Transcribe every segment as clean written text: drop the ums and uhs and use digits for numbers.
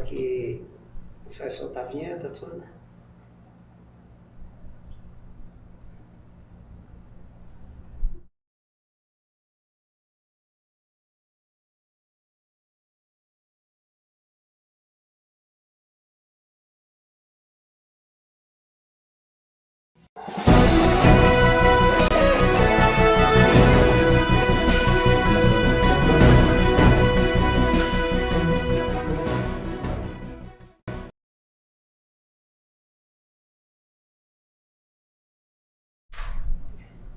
que você vai soltar a vinheta toda.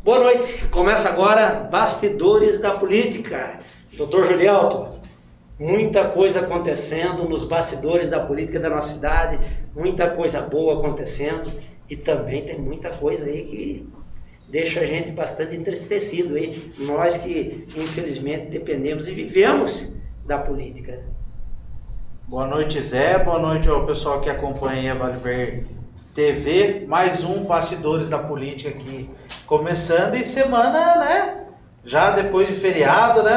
Boa noite, começa agora Bastidores da Política. Dr. Julielto, muita coisa acontecendo nos bastidores da política da nossa cidade, muita coisa boa acontecendo e também tem muita coisa aí que deixa a gente bastante entristecido aí. Nós que infelizmente dependemos e vivemos da política. Boa noite, Zé, boa noite ao pessoal que acompanha a Vale Verde TV, mais um Bastidores da Política aqui começando e semana, né? Já depois de feriado, né,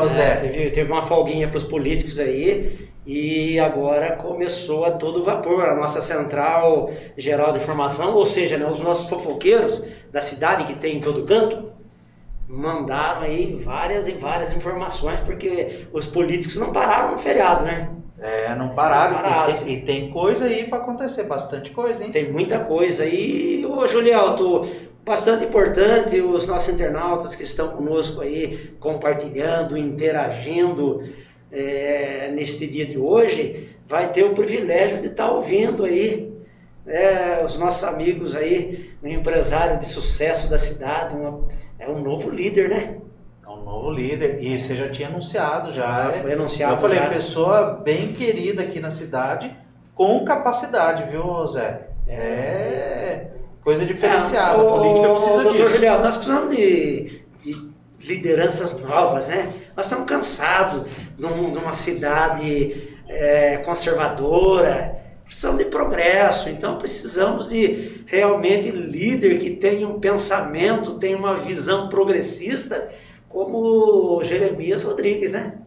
Zé? Teve uma folguinha para os políticos aí e agora começou a todo vapor a nossa central geral de informação, ou seja, né, os nossos fofoqueiros da cidade que tem em todo canto mandaram aí várias e várias informações, porque os políticos não pararam no feriado, né? Não pararam. E tem coisa aí para acontecer, bastante coisa, hein? Tem muita coisa aí. Ô, Julielto, bastante importante os nossos internautas que estão conosco aí, compartilhando, interagindo neste dia de hoje, vai ter o privilégio de estar ouvindo aí os nossos amigos aí, um empresário de sucesso da cidade, um novo líder, né? É um novo líder, e você já tinha anunciado já. Foi anunciado. Eu falei, já. Pessoa bem querida aqui na cidade, com capacidade, viu, Zé? Coisa diferenciada, a política precisa disso. Doutor Julião, nós precisamos de lideranças novas, né? Nós estamos cansados de uma cidade conservadora, precisamos de progresso, então precisamos de realmente líder que tenha um pensamento, tenha uma visão progressista, como Jeremias Rodrigues, né?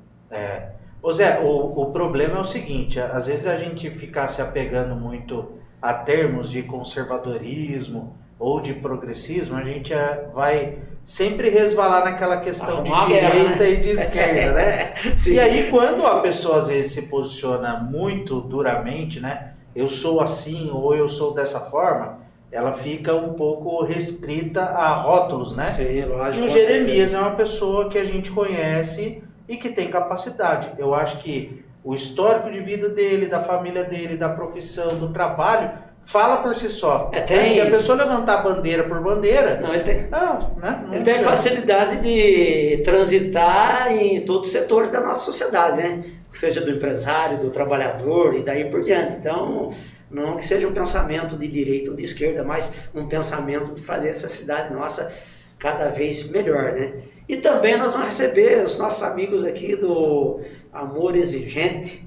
Ô Zé, o problema é o seguinte, às vezes a gente ficar se apegando muito a termos de conservadorismo ou de progressismo, a gente vai sempre resvalar naquela questão de direita e de esquerda, né? E aí quando a pessoa às vezes se posiciona muito duramente, né? Eu sou assim ou eu sou dessa forma, ela fica um pouco restrita a rótulos, né? Sim, lógico. E o Jeremias é uma pessoa que a gente conhece e que tem capacidade. Eu acho que o histórico de vida dele, da família dele, da profissão, do trabalho, fala por si só. E a pessoa levantar bandeira por bandeira... Não, ele tem facilidade de transitar em todos os setores da nossa sociedade, né? Seja do empresário, do trabalhador e daí por diante. Então, não que seja um pensamento de direita ou de esquerda, mas um pensamento de fazer essa cidade nossa cada vez melhor, né? E também nós vamos receber os nossos amigos aqui do Amor Exigente,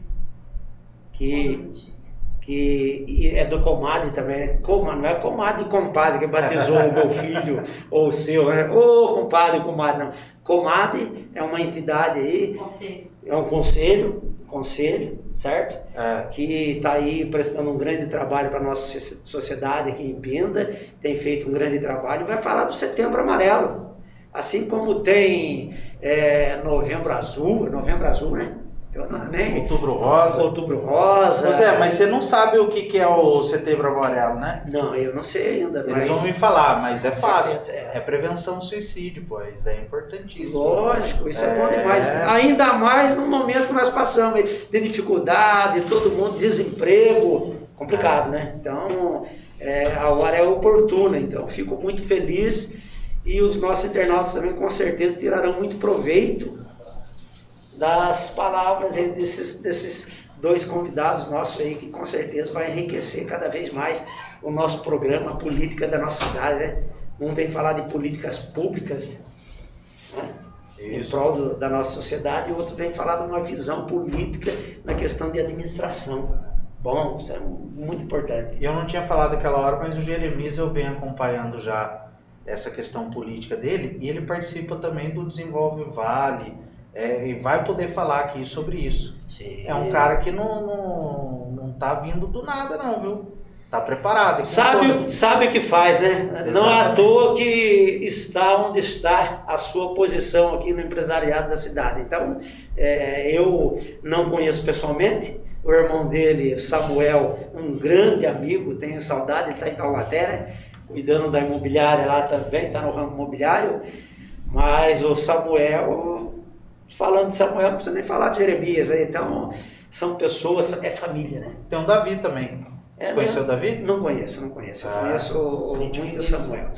que é do Comadre também, não é Comadre e Compadre que batizou o meu filho ou o seu, né? Ô, compadre e comadre, não. Comadre é uma entidade aí, é um conselho, certo? Que está aí prestando um grande trabalho para a nossa sociedade aqui em Pinda, tem feito um grande trabalho e vai falar do Setembro Amarelo. Assim como tem Novembro Azul, né? Outubro Rosa. Zé, mas você não sabe o que é o Setembro Amarelo, né? Não, eu não sei ainda. Eles vão me falar, mas é fácil. É prevenção ao suicídio, pois é importantíssimo. Lógico, isso é bom demais. Ainda mais no momento que nós passamos de dificuldade, todo mundo, desemprego, complicado, né? Então, a hora é oportuna, então fico muito feliz e os nossos internautas também com certeza tirarão muito proveito das palavras desses dois convidados nossos aí, que com certeza vai enriquecer cada vez mais o nosso programa, a política da nossa cidade, né? Um vem falar de políticas públicas, né? Em prol da nossa sociedade, e o outro vem falar de uma visão política na questão de administração. Bom, isso é muito importante. Eu não tinha falado aquela hora, mas o Jeremias eu venho acompanhando já essa questão política dele, e ele participa também do Desenvolve Vale, e vai poder falar aqui sobre isso. Sim. É um cara que não tá vindo do nada não, viu? Tá preparado. Sabe o que faz, né? Exatamente. Não é à toa que está onde está a sua posição aqui no empresariado da cidade. Então, eu não conheço pessoalmente, o irmão dele, Samuel, um grande amigo, tenho saudade, ele está em Taubaté, cuidando da imobiliária lá também, está no ramo imobiliário, mas o Samuel, falando de Samuel, não precisa nem falar de Jeremias, então são pessoas, é família, né? Tem o Davi também. Você conheceu o Davi? Não conheço. Eu conheço muito o Samuel.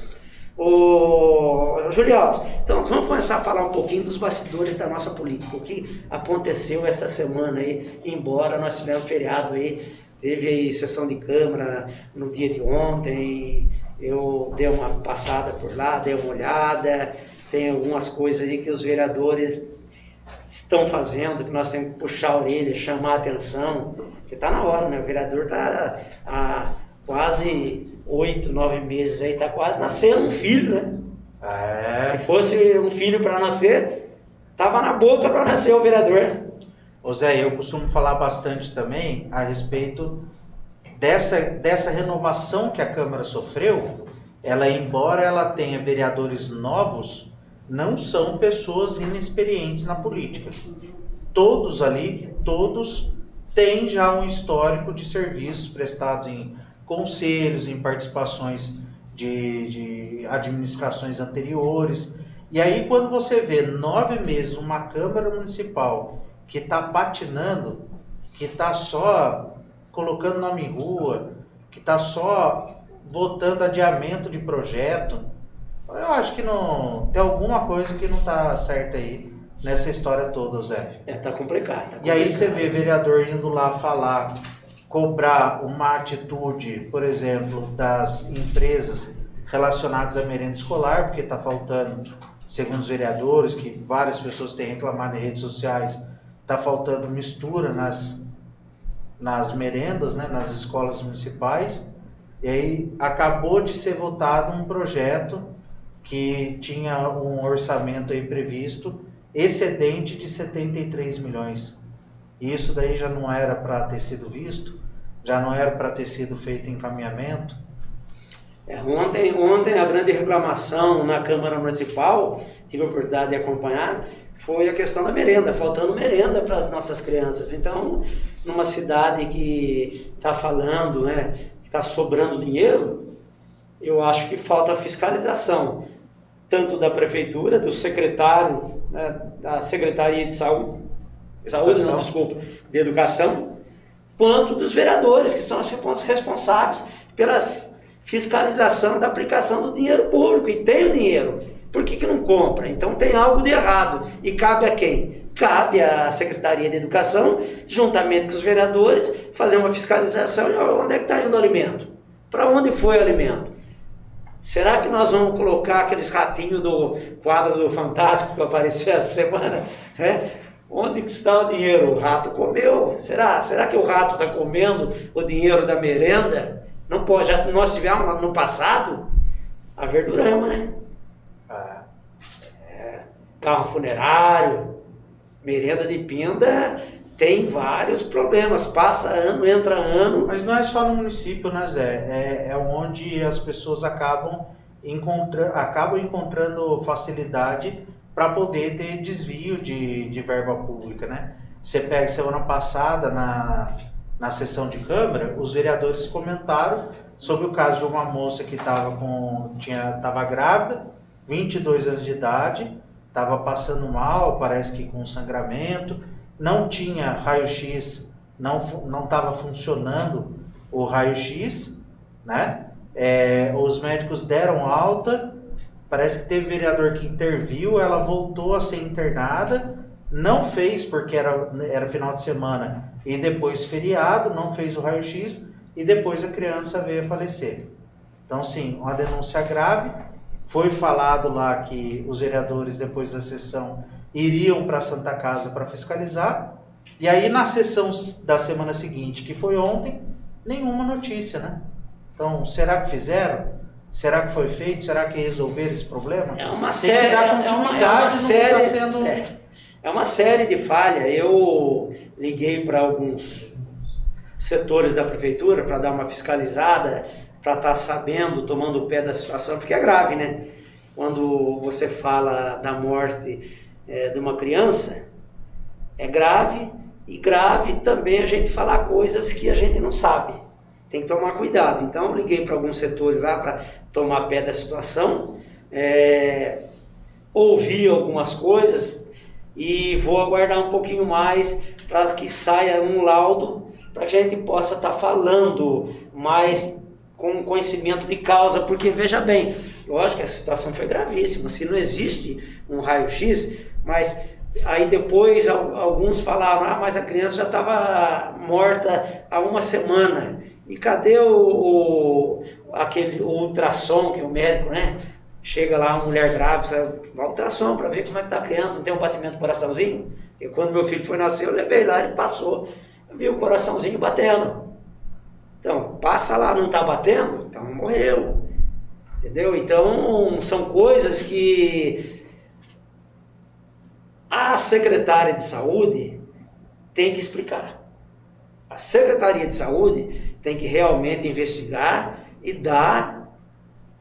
Julião, então vamos começar a falar um pouquinho dos bastidores da nossa política. O que aconteceu esta semana aí, embora nós tivemos feriado aí, teve aí sessão de Câmara no dia de ontem, eu dei uma passada por lá, dei uma olhada, tem algumas coisas aí que os vereadores estão fazendo, que nós temos que puxar a orelha, chamar a atenção, que está na hora, né? O vereador está há quase 8, 9 meses aí, está quase nascendo um filho, né? Se fosse um filho para nascer, estava na boca para nascer o vereador. Ô Zé, eu costumo falar bastante também a respeito dessa renovação que a Câmara sofreu. Ela, embora ela tenha vereadores novos, não são pessoas inexperientes na política. Todos têm já um histórico de serviços prestados em conselhos, em participações de administrações anteriores. E aí, quando você vê 9 meses uma Câmara Municipal que está patinando, que está só colocando nome em rua, que está só votando adiamento de projeto, eu acho que tem alguma coisa que não está certa aí nessa história toda, Zé. Tá complicado. E aí você vê vereador indo lá falar, cobrar uma atitude, por exemplo, das empresas relacionadas à merenda escolar, porque está faltando, segundo os vereadores, que várias pessoas têm reclamado em redes sociais, está faltando mistura nas merendas, né, nas escolas municipais. E aí acabou de ser votado um projeto que tinha um orçamento aí previsto excedente de 73 milhões. E isso daí já não era para ter sido visto, já não era para ter sido feito encaminhamento. Ontem a grande reclamação na Câmara Municipal, tive a oportunidade de acompanhar, foi a questão da merenda, faltando merenda para as nossas crianças. Então, numa cidade que está falando, né, que está sobrando dinheiro, eu acho que falta fiscalização, tanto da Prefeitura, do secretário, né, da Secretaria de de Educação, quanto dos vereadores, que são os responsáveis pela fiscalização da aplicação do dinheiro público, e tem o dinheiro. Por que não compra? Então tem algo de errado. E cabe a quem? Cabe à Secretaria de Educação, juntamente com os vereadores, fazer uma fiscalização e onde é que está indo o alimento? Para onde foi o alimento? Será que nós vamos colocar aqueles ratinhos do quadro do Fantástico que apareceu essa semana? Onde que está o dinheiro? O rato comeu. Será que o rato está comendo o dinheiro da merenda? Não pode. Já nós tivemos no passado a Verdurama, né? Carro funerário, merenda de pinda, tem vários problemas, passa ano, entra ano. Mas não é só no município, né, Zé? É onde as pessoas acabam encontrando facilidade para poder ter desvio de verba pública, né? Você pega semana passada na sessão de Câmara, os vereadores comentaram sobre o caso de uma moça que estava grávida, 22 anos de idade, estava passando mal, parece que com sangramento, não tinha raio-x, não estava funcionando o raio-x, né? Os médicos deram alta, parece que teve vereador que interviu, ela voltou a ser internada, não fez porque era final de semana e depois feriado, não fez o raio-x e depois a criança veio a falecer. Então, sim, uma denúncia grave. Foi falado lá que os vereadores, depois da sessão, iriam para a Santa Casa para fiscalizar. E aí, na sessão da semana seguinte, que foi ontem, nenhuma notícia, né? Então, será que fizeram? Será que foi feito? Será que resolveram esse problema? É uma série. É uma série de falhas. Eu liguei para alguns setores da prefeitura para dar uma fiscalizada, para estar sabendo, tomando o pé da situação, porque é grave, né? Quando você fala da morte de uma criança, é grave, e grave também a gente falar coisas que a gente não sabe. Tem que tomar cuidado. Então eu liguei para alguns setores lá para tomar pé da situação, ouvi algumas coisas e vou aguardar um pouquinho mais para que saia um laudo, para que a gente possa estar falando mais com conhecimento de causa, porque veja bem, lógico que a situação foi gravíssima, se não existe um raio-x, mas aí depois alguns falaram, mas a criança já estava morta há uma semana, e cadê aquele ultrassom que o médico, né? Chega lá uma mulher grávida, vai ultrassom para ver como é que está a criança, não tem um batimento do coraçãozinho? E quando meu filho foi nascer, eu levei lá, ele passou, eu vi o coraçãozinho batendo. Então, passa lá, não está batendo? Então morreu. Entendeu? Então, são coisas que a secretária de saúde tem que explicar. A Secretaria de Saúde tem que realmente investigar e dar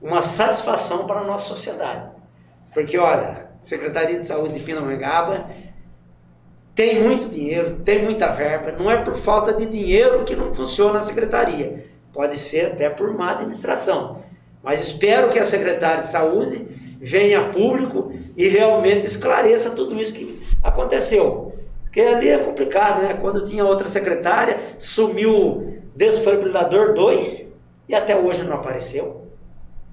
uma satisfação para a nossa sociedade. Porque, olha, a Secretaria de Saúde de Pindamonhangaba tem muito dinheiro, tem muita verba, não é por falta de dinheiro que não funciona a secretaria. Pode ser até por má administração. Mas espero que a Secretaria de Saúde venha a público e realmente esclareça tudo isso que aconteceu. Porque ali é complicado, né? Quando tinha outra secretária, sumiu o desfibrilador 2 e até hoje não apareceu.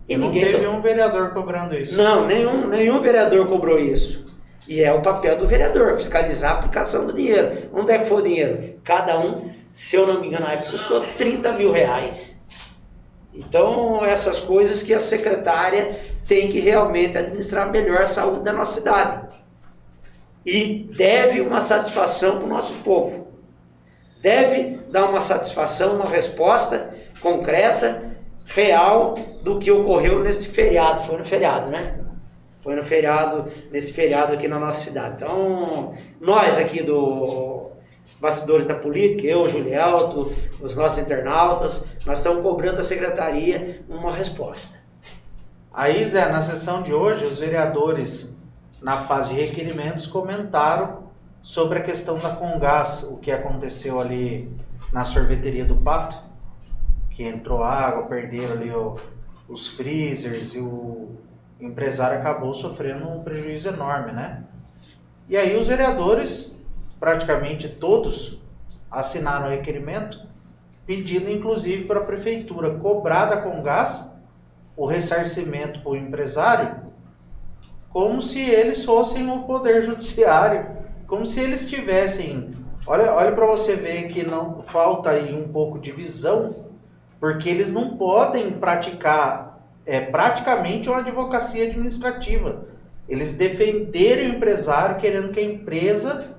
E não teve um vereador cobrando isso. Não, nenhum vereador cobrou isso. E é o papel do vereador, fiscalizar a aplicação do dinheiro. Onde é que foi o dinheiro? Cada um, se eu não me engano, na época custou 30 mil reais. Então, essas coisas que a secretária tem que realmente administrar melhor a saúde da nossa cidade. E deve uma satisfação para o nosso povo. Deve dar uma satisfação, uma resposta concreta, real, do que ocorreu nesse feriado. Foi no feriado, né? Foi no feriado, nesse feriado aqui na nossa cidade. Então, nós aqui do Bastidores da Política, eu, Julielto, os nossos internautas, nós estamos cobrando da secretaria uma resposta. Aí, Zé, na sessão de hoje, os vereadores, na fase de requerimentos, comentaram sobre a questão da Comgás, o que aconteceu ali na sorveteria do Pato, que entrou água, perderam ali os freezers e o empresário acabou sofrendo um prejuízo enorme, né? E aí os vereadores, praticamente todos, assinaram o requerimento, pedindo inclusive para a prefeitura cobrar da Comgás o ressarcimento para o empresário, como se eles fossem o poder judiciário, como se eles tivessem... Olha para você ver que não falta aí um pouco de visão, porque eles não podem praticar praticamente uma advocacia administrativa. Eles defenderem o empresário querendo que a empresa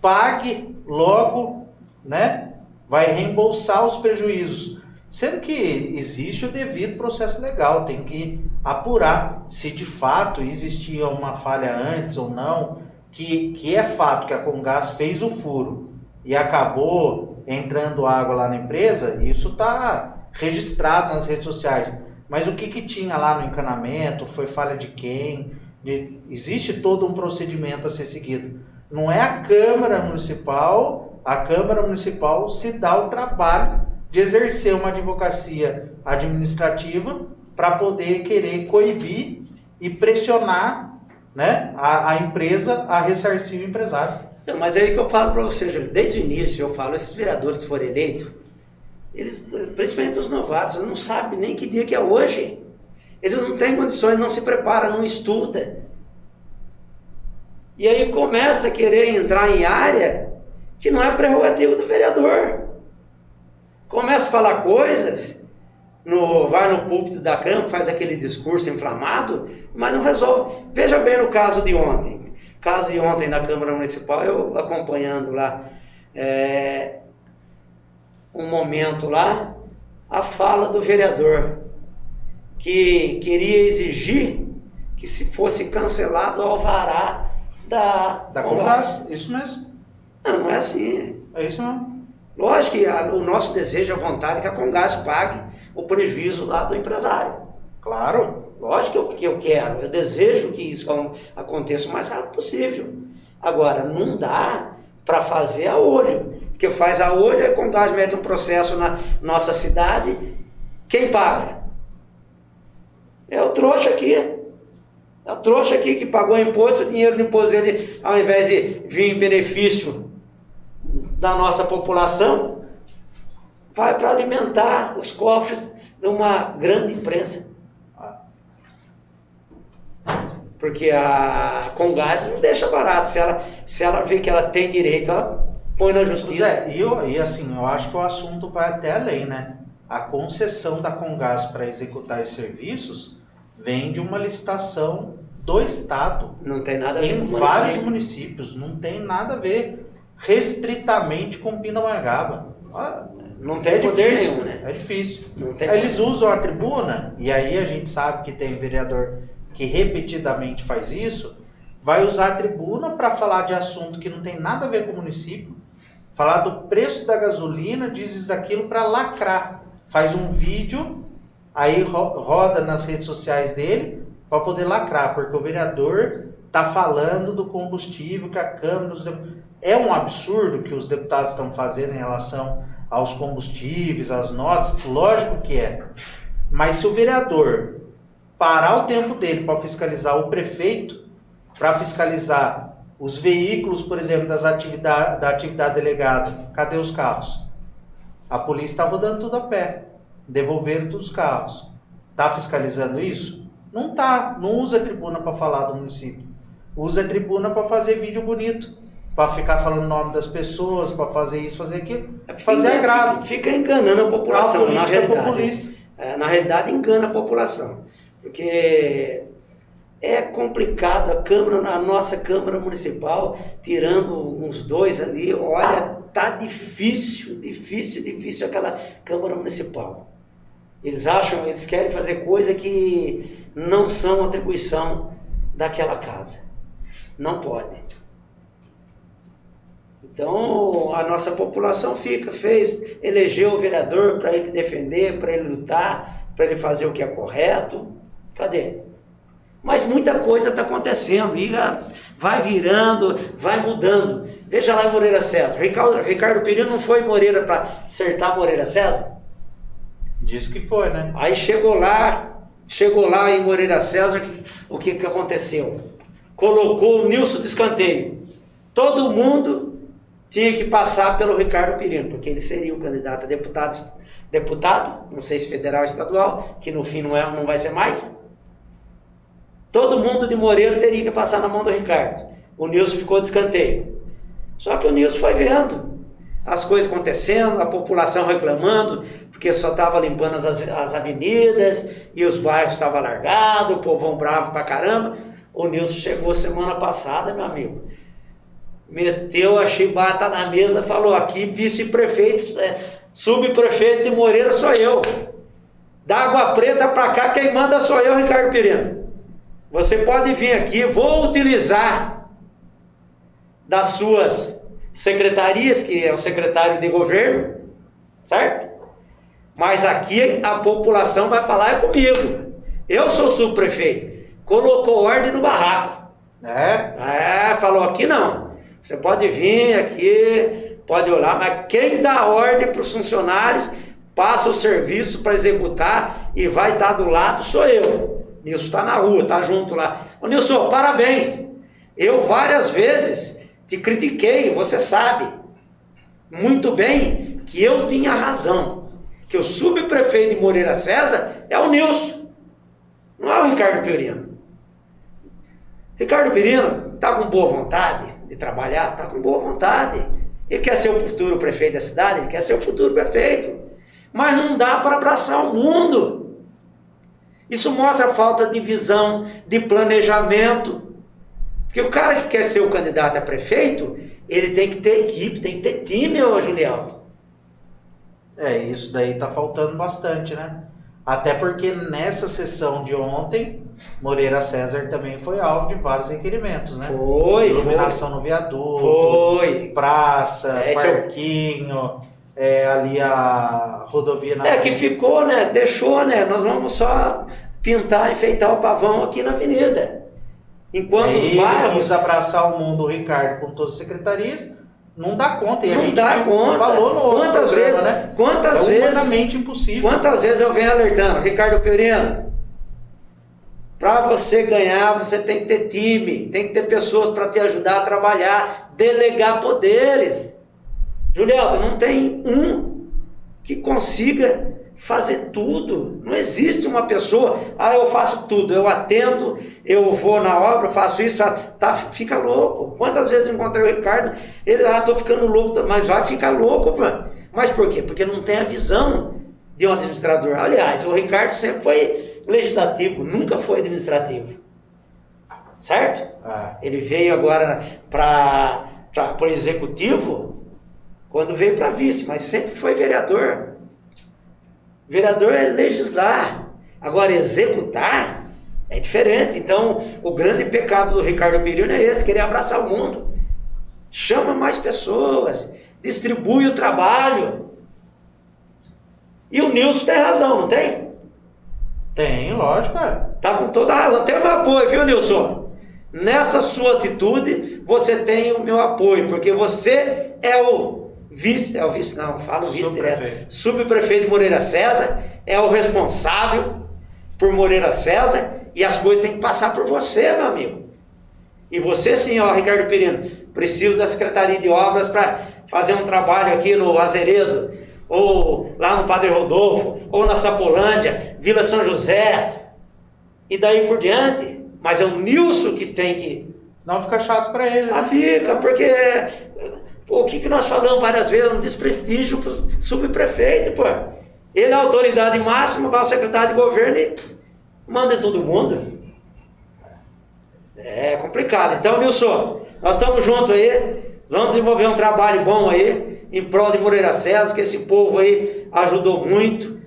pague logo, né? Vai reembolsar os prejuízos. Sendo que existe o devido processo legal, tem que apurar se de fato existia uma falha antes ou não, que é fato que a Comgás fez o furo e acabou entrando água lá na empresa, isso está registrado nas redes sociais. Mas o que tinha lá no encanamento, foi falha de quem? Existe todo um procedimento a ser seguido. Não é a Câmara Municipal se dá o trabalho de exercer uma advocacia administrativa para poder querer coibir e pressionar, né, a empresa a ressarcir o empresário. Não, mas é aí que eu falo para você, Júlio, desde o início eu falo, esses vereadores que foram eleitos, eles, principalmente os novatos, não sabem nem que dia que é hoje. Eles não têm condições, não se preparam, não estudam. E aí começa a querer entrar em área que não é prerrogativa do vereador. Começa a falar coisas, vai no púlpito da Câmara, faz aquele discurso inflamado, mas não resolve. Veja bem no caso de ontem. Caso de ontem da Câmara Municipal, eu acompanhando lá, um momento lá, a fala do vereador, que queria exigir que se fosse cancelado o alvará da Comgás. Isso mesmo. Não é assim. É isso mesmo. Lógico que o nosso desejo, a vontade é que a Comgás pague o prejuízo lá do empresário. Claro. Lógico que eu quero, eu desejo que isso aconteça o mais rápido possível. Agora, não dá para fazer a olho. Porque faz a olho, a Comgás mete um processo na nossa cidade, quem paga? É o trouxa aqui. É o trouxa aqui que pagou imposto, o dinheiro do imposto dele, ao invés de vir em benefício da nossa população, vai para alimentar os cofres de uma grande empresa. Porque a Comgás não deixa barato. Se ela vê que ela tem direito, ela põe na justiça. E assim, eu acho que o assunto vai até além, né? A concessão da Comgás para executar esses serviços vem de uma licitação do Estado. Não tem nada a ver em com vários municípios. Não tem nada a ver restritamente com Pindamonhangaba. Não tem poder nenhum, né? É difícil. Aí eles usam a tribuna, e aí a gente sabe que tem vereador que repetidamente faz isso, vai usar a tribuna para falar de assunto que não tem nada a ver com o município, falar do preço da gasolina, diz isso daquilo para lacrar. Faz um vídeo, aí roda nas redes sociais dele para poder lacrar, porque o vereador está falando do combustível que a Câmara... É um absurdo que os deputados estão fazendo em relação aos combustíveis, às notas, lógico que é. Mas se o vereador parar o tempo dele para fiscalizar o prefeito, para fiscalizar os veículos, por exemplo, da atividade delegada, cadê os carros? A polícia está rodando tudo a pé, devolveram todos os carros. Está fiscalizando isso? Não está. Não usa a tribuna para falar do município. Usa a tribuna para fazer vídeo bonito, para ficar falando o nome das pessoas, para fazer isso, fazer aquilo, fazer agrado. Fica enganando a população, na realidade. Populista. Na realidade, engana a população. Porque é complicado a nossa Câmara Municipal, tirando uns dois ali, olha, tá difícil aquela Câmara Municipal. Eles querem fazer coisa que não são atribuição daquela casa. Não pode. Então, a nossa população elegeu o vereador para ele defender, para ele lutar, para ele fazer o que é correto. Cadê? Mas muita coisa está acontecendo e vai virando, vai mudando. Veja lá em Moreira César. Ricardo Perino não foi em Moreira para acertar Moreira César? Diz que foi, né? Aí chegou lá em Moreira César, o que aconteceu? Colocou o Nilson de escanteio. Todo mundo tinha que passar pelo Ricardo Perino, porque ele seria o candidato a deputado, não sei se federal ou estadual, que no fim não vai ser mais. Todo mundo de Moreira teria que passar na mão do Ricardo. O Nilson ficou de escanteio. Só que o Nilson foi vendo as coisas acontecendo, a população reclamando, porque só estava limpando as avenidas e os bairros estavam largados, o povão bravo pra caramba. O Nilson chegou semana passada, meu amigo, meteu a chibata na mesa, falou: aqui vice-prefeito, subprefeito de Moreira sou eu. Da Água Preta pra cá, quem manda sou eu, Ricardo Perino. Você pode vir aqui, vou utilizar das suas secretarias, que é o secretário de governo, certo? Mas aqui a população vai falar é comigo. Eu sou subprefeito. Colocou ordem no barraco. Falou: aqui não. Você pode vir aqui, pode olhar, mas quem dá ordem para os funcionários, passa o serviço para executar e vai estar do lado sou eu. Nilson está na rua, está junto lá. Ô Nilson, parabéns. Eu várias vezes te critiquei, você sabe muito bem que eu tinha razão. Que o subprefeito de Moreira César é o Nilson, não é o Ricardo Perino. Ricardo Perino está com boa vontade de trabalhar, está com boa vontade. Ele quer ser o futuro prefeito da cidade, ele quer ser o futuro prefeito. Mas não dá para abraçar o mundo. Isso mostra a falta de visão, de planejamento. Porque o cara que quer ser o candidato a prefeito, ele tem que ter equipe, tem que ter time, ô Julião. Isso daí tá faltando bastante, né? Até porque nessa sessão de ontem, Moreira César também foi alvo de vários requerimentos, né? Iluminação no viaduto, praça, parquinho, ali a rodovia na que ficou, né? Deixou, né? Nós vamos só pintar, enfeitar o pavão aqui na avenida. Enquanto os bairros... quis abraçar o mundo, o Ricardo, com todas as secretarias, não dá conta. E não a gente dá conta. Falou no outro programa, né? Humanamente impossível. Quantas vezes eu venho alertando, Ricardo Perino, para você ganhar, você tem que ter time, tem que ter pessoas para te ajudar a trabalhar, delegar poderes. Julielto, não tem um que consiga fazer tudo. Não existe uma pessoa, eu faço tudo, eu atendo, eu vou na obra, faço isso, fica louco. Quantas vezes eu encontrei o Ricardo, ele, tô ficando louco, mas vai ficar louco, mano. Mas por quê? Porque não tem a visão de um administrador. Aliás, o Ricardo sempre foi legislativo, nunca foi administrativo. Certo? Ele veio agora para o executivo, quando veio para vice, mas sempre foi vereador. Vereador é legislar, agora executar é diferente. Então, o grande pecado do Ricardo Perino é esse, querer abraçar o mundo. Chama mais pessoas, distribui o trabalho. E o Nilson tem razão, não tem? Tem, lógico, cara. Tá com toda a razão, tem o meu apoio, viu, Nilson? Nessa sua atitude, você tem o meu apoio, porque você é o subprefeito de Moreira César, é o responsável por Moreira César, e as coisas têm que passar por você, meu amigo. E você, sim, Ricardo Perino, precisa da Secretaria de Obras para fazer um trabalho aqui no Azeredo, ou lá no Padre Rodolfo, ou na Sapolândia, Vila São José, e daí por diante. Mas é o Nilson que tem que... Senão fica chato para ele. Fica, porque... o que nós falamos várias vezes, um desprestígio para o subprefeito, pô. Ele é a autoridade máxima, vai ao secretário de governo e manda em todo mundo. É complicado. Então, Nilson, nós estamos juntos aí, vamos desenvolver um trabalho bom aí, em prol de Moreira César, que esse povo aí ajudou muito.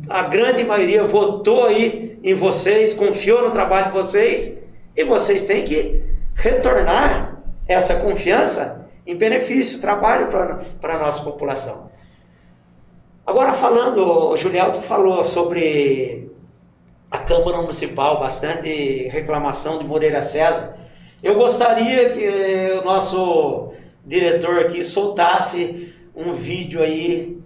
A grande maioria votou aí em vocês, confiou no trabalho de vocês, e vocês têm que retornar essa confiança em benefício, trabalho para a nossa população. Agora falando, o Julielto falou sobre a Câmara Municipal, bastante reclamação de Moreira César. Eu gostaria que o nosso diretor aqui soltasse um vídeo aí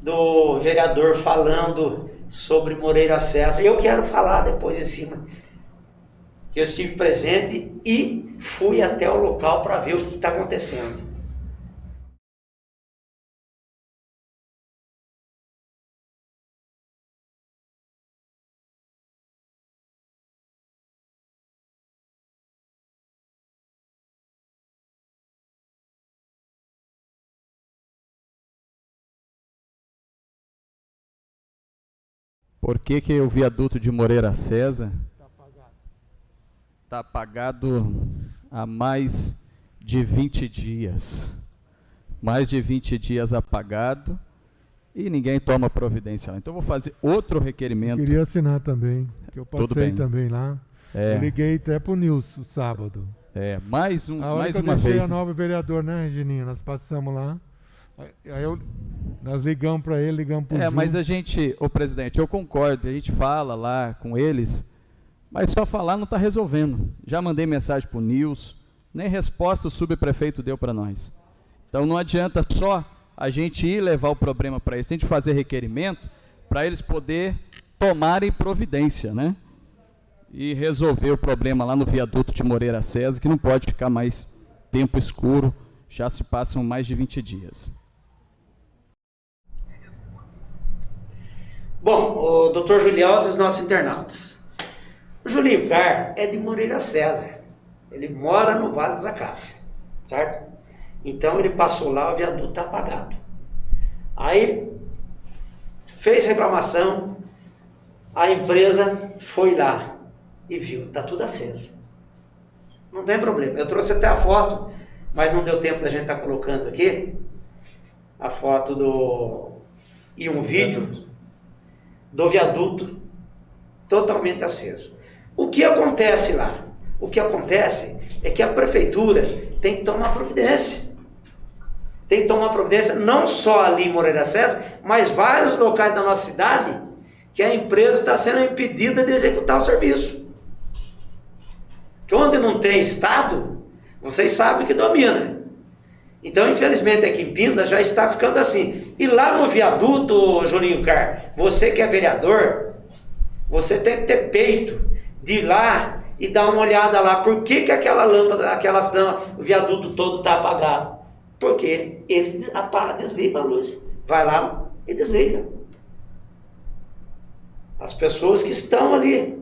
do vereador falando sobre Moreira César. Eu quero falar depois em cima, que eu estive presente e fui até o local para ver o que está acontecendo. Por que o viaduto de Moreira César está apagado há mais de 20 dias? Mais de 20 dias apagado e ninguém toma providência lá. Então, eu vou fazer outro requerimento. Eu queria assinar também, que eu passei também lá. Eu liguei até para o Nilson sábado. Mais uma vez. Eu deixei a nova vereador, né, Regininha? Nós passamos lá. Aí nós ligamos para ele, ligamos para o Ju. Mas a gente, presidente, eu concordo, a gente fala lá com eles, mas só falar não está resolvendo. Já mandei mensagem para o Nilson, nem resposta o subprefeito deu para nós. Então não adianta só a gente ir levar o problema para eles, a gente fazer requerimento para eles poderem tomarem providência, né? E resolver o problema lá no viaduto de Moreira César, que não pode ficar mais tempo escuro, já se passam mais de 20 dias. Bom, o doutor Julielto e os nossos internautas. O Julinho Carr é de Moreira César. Ele mora no Vale das Acácias, certo? Então ele passou lá, o viaduto está apagado. Aí fez reclamação, a empresa foi lá e viu, está tudo aceso. Não tem problema. Eu trouxe até a foto, mas não deu tempo da gente estar colocando aqui a foto e um vídeo do viaduto totalmente aceso. O que acontece lá? O que acontece é que a prefeitura tem que tomar providência. Tem que tomar providência não só ali em Moreira César, mas vários locais da nossa cidade que a empresa está sendo impedida de executar o serviço. Que onde não tem Estado, vocês sabem que domina. Então, infelizmente, aqui em Pinda já está ficando assim. E lá no viaduto, Julinho Car, você que é vereador, você tem que ter peito de ir lá e dar uma olhada lá. Por que aquela lâmpada, o viaduto todo está apagado? Porque eles desligam a luz. Vai lá e desliga. As pessoas que estão ali.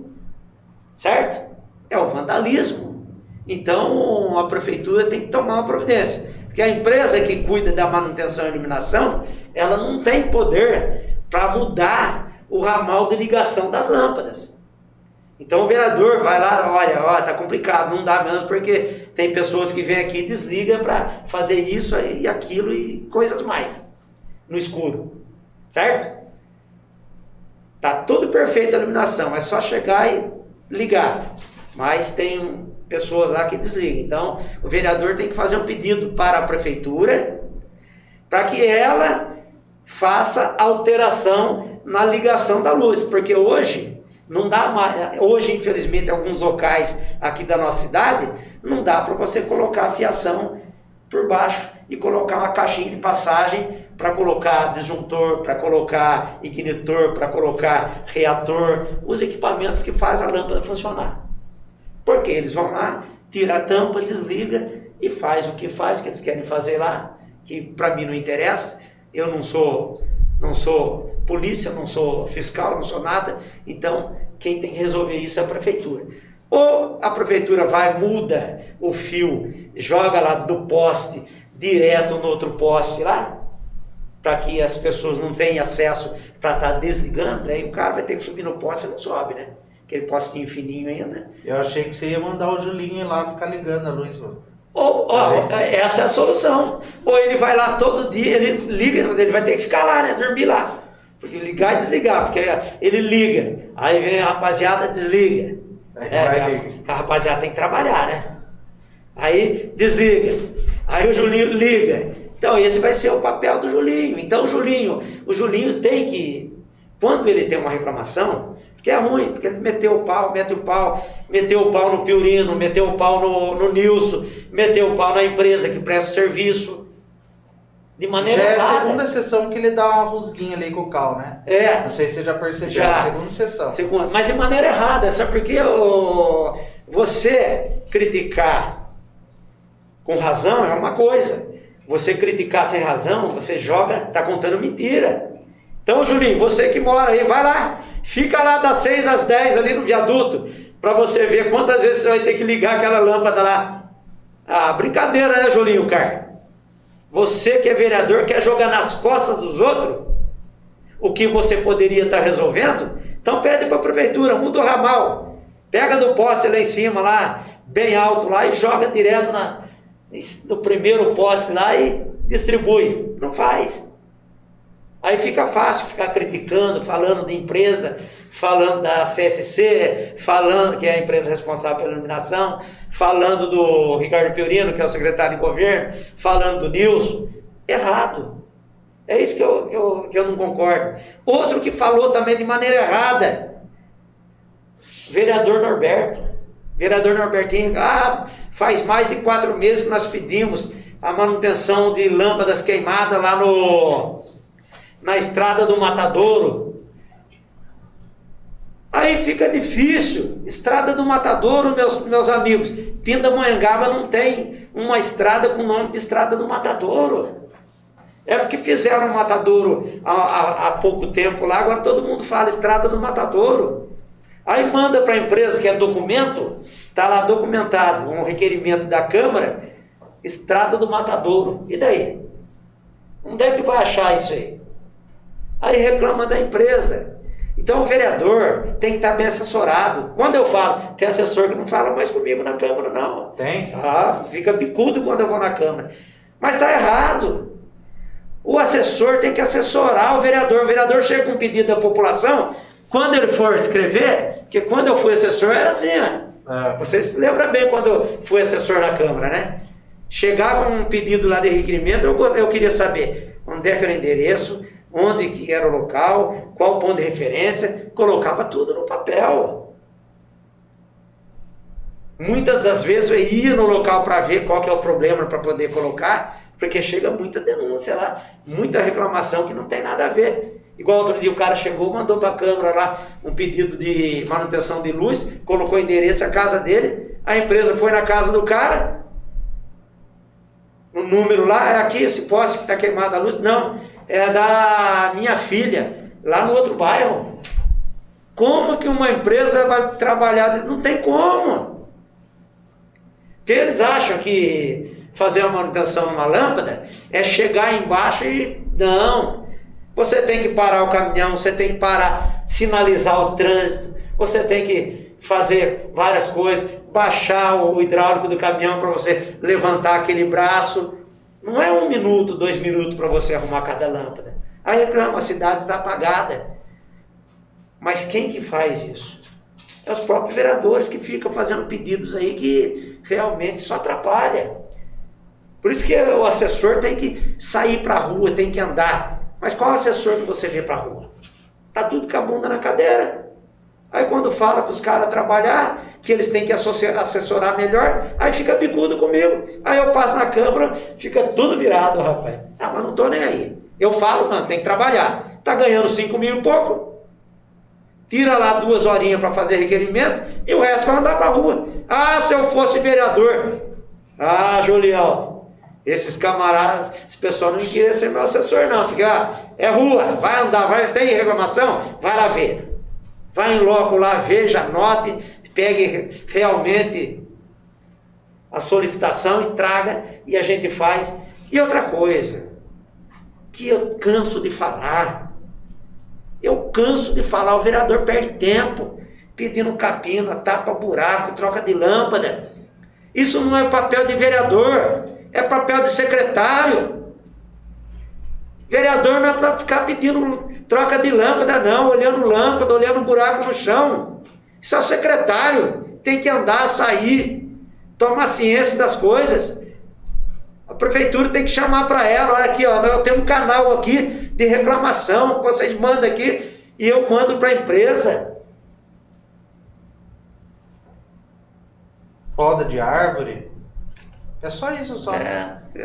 Certo? É o vandalismo. Então, a prefeitura tem que tomar uma providência. Porque a empresa que cuida da manutenção e iluminação, ela não tem poder para mudar o ramal de ligação das lâmpadas. Então o vereador vai lá, olha, tá complicado, não dá mesmo, porque tem pessoas que vêm aqui e desligam para fazer isso e aquilo e coisas mais no escuro. Certo? Tá tudo perfeito a iluminação, é só chegar e ligar. Mas tem pessoas lá que desligam. Então, o vereador tem que fazer um pedido para a prefeitura para que ela faça alteração na ligação da luz. Porque hoje, não dá mais. Hoje, infelizmente, em alguns locais aqui da nossa cidade, não dá para você colocar a fiação por baixo e colocar uma caixinha de passagem para colocar disjuntor, para colocar ignitor, para colocar reator, os equipamentos que fazem a lâmpada funcionar. Porque eles vão lá, tira a tampa, desliga e faz o que eles querem fazer lá, que para mim não interessa. Eu não sou polícia, não sou fiscal, não sou nada. Então, quem tem que resolver isso é a prefeitura. Ou a prefeitura vai, muda o fio, joga lá do poste direto no outro poste lá, para que as pessoas não tenham acesso para estar desligando, aí o cara vai ter que subir no poste e não sobe, né? Aquele postinho fininho ainda. Eu achei que você ia mandar o Julinho ir lá ficar ligando a luz. Essa é a solução. Ou ele vai lá todo dia, ele liga, ele vai ter que ficar lá, né? Dormir lá. Porque ligar e desligar, porque ele liga, aí vem a rapaziada, desliga. A rapaziada tem que trabalhar, né? Aí desliga, aí o Julinho liga. Então esse vai ser o papel do Julinho. Então o Julinho tem que, quando ele tem uma reclamação, porque é ruim, porque ele meteu o pau no Piorino, meteu o pau no Nilson, meteu o pau na empresa que presta o serviço, de maneira errada. Já é a segunda sessão que ele dá uma rusguinha ali com o Cal, né? É. Não sei se você já percebeu, a segunda sessão. Mas de maneira errada, sabe por quê? Você criticar com razão é uma coisa, você criticar sem razão, você tá contando mentira. Então, Julinho, você que mora aí, vai lá, fica lá das 6 às 10 ali no viaduto, para você ver quantas vezes você vai ter que ligar aquela lâmpada lá. Ah, brincadeira, né, Julinho, cara? Você que é vereador, quer jogar nas costas dos outros o que você poderia estar resolvendo? Então pede para a prefeitura, muda o ramal, pega do poste lá em cima, lá, bem alto lá, e joga direto no primeiro poste lá e distribui. Não faz. Aí fica fácil ficar criticando, falando de empresa, falando da CSC, falando que é a empresa responsável pela iluminação, falando do Ricardo Piorino, que é o secretário de governo, falando do Nilson. Errado. É isso que eu não concordo. Outro que falou também de maneira errada, vereador Norberto. Vereador Norbertinho, faz mais de 4 meses que nós pedimos a manutenção de lâmpadas queimadas lá na estrada do Matadouro. Aí fica difícil. Estrada do Matadouro, meus amigos. Pindamonhangaba não tem uma estrada com o nome de Estrada do Matadouro. É porque fizeram o Matadouro há pouco tempo lá, agora todo mundo fala Estrada do Matadouro. Aí manda para a empresa que é documento, está lá documentado, um requerimento da Câmara, Estrada do Matadouro. E daí? Onde é que vai achar isso aí? Aí reclama da empresa. Então o vereador tem que estar bem assessorado. Quando eu falo, tem assessor que não fala mais comigo na Câmara, não. Tem? Fica bicudo quando eu vou na Câmara. Mas está errado. O assessor tem que assessorar o vereador. O vereador chega com um pedido da população, Quando ele for escrever, porque quando eu fui assessor era assim, ó. Vocês lembram bem quando eu fui assessor na Câmara, né? Chegava um pedido lá de requerimento, eu queria saber onde é que era o endereço, onde que era o local, qual o ponto de referência, colocava tudo no papel. Muitas das vezes eu ia no local para ver qual que é o problema para poder colocar, porque chega muita denúncia lá, muita reclamação que não tem nada a ver. Igual outro dia o cara chegou, mandou para a Câmara lá um pedido de manutenção de luz, colocou o endereço, a casa dele, a empresa foi na casa do cara, o número lá, é aqui esse poste que está queimado a luz, não, é da minha filha, lá no outro bairro. Como que uma empresa vai trabalhar? Não tem como. Porque eles acham que fazer uma manutenção numa lâmpada é chegar embaixo e... Não. Você tem que parar o caminhão, você tem que parar, sinalizar o trânsito, você tem que fazer várias coisas, baixar o hidráulico do caminhão para você levantar aquele braço. Não é 1 minuto, 2 minutos para você arrumar cada lâmpada. Aí reclama, a cidade está apagada. Mas quem que faz isso? É os próprios vereadores que ficam fazendo pedidos aí que realmente só atrapalha. Por isso que o assessor tem que sair para a rua, tem que andar. Mas qual assessor que você vê para a rua? Tá tudo com a bunda na cadeira. Aí quando fala para os caras trabalhar, que eles têm que assessorar melhor, aí fica bicudo comigo. Aí eu passo na Câmara, fica tudo virado, rapaz. Ah, mas não tô nem aí. Eu falo, não, tem que trabalhar. Tá ganhando 5 mil e pouco. Tira lá 2 horinhas para fazer requerimento e o resto vai andar para a rua. Ah, se eu fosse vereador. Ah, Julião, esses camaradas, esse pessoal não queria ser meu assessor não, porque é rua, vai andar, tem reclamação, vai lá ver. Vai em loco lá, veja, anote, pegue realmente a solicitação e traga e a gente faz. E outra coisa, que eu canso de falar, o vereador perde tempo, pedindo capina, tapa buraco, troca de lâmpada. Isso não é papel de vereador, é papel de secretário. Vereador não é para ficar pedindo troca de lâmpada não, olhando lâmpada, olhando buraco no chão. Isso é o secretário, tem que andar, sair, tomar ciência das coisas. A prefeitura tem que chamar para ela, olha aqui, ó, eu tenho um canal aqui de reclamação, que vocês mandam aqui e eu mando para a empresa. Poda de árvore. É só isso, só.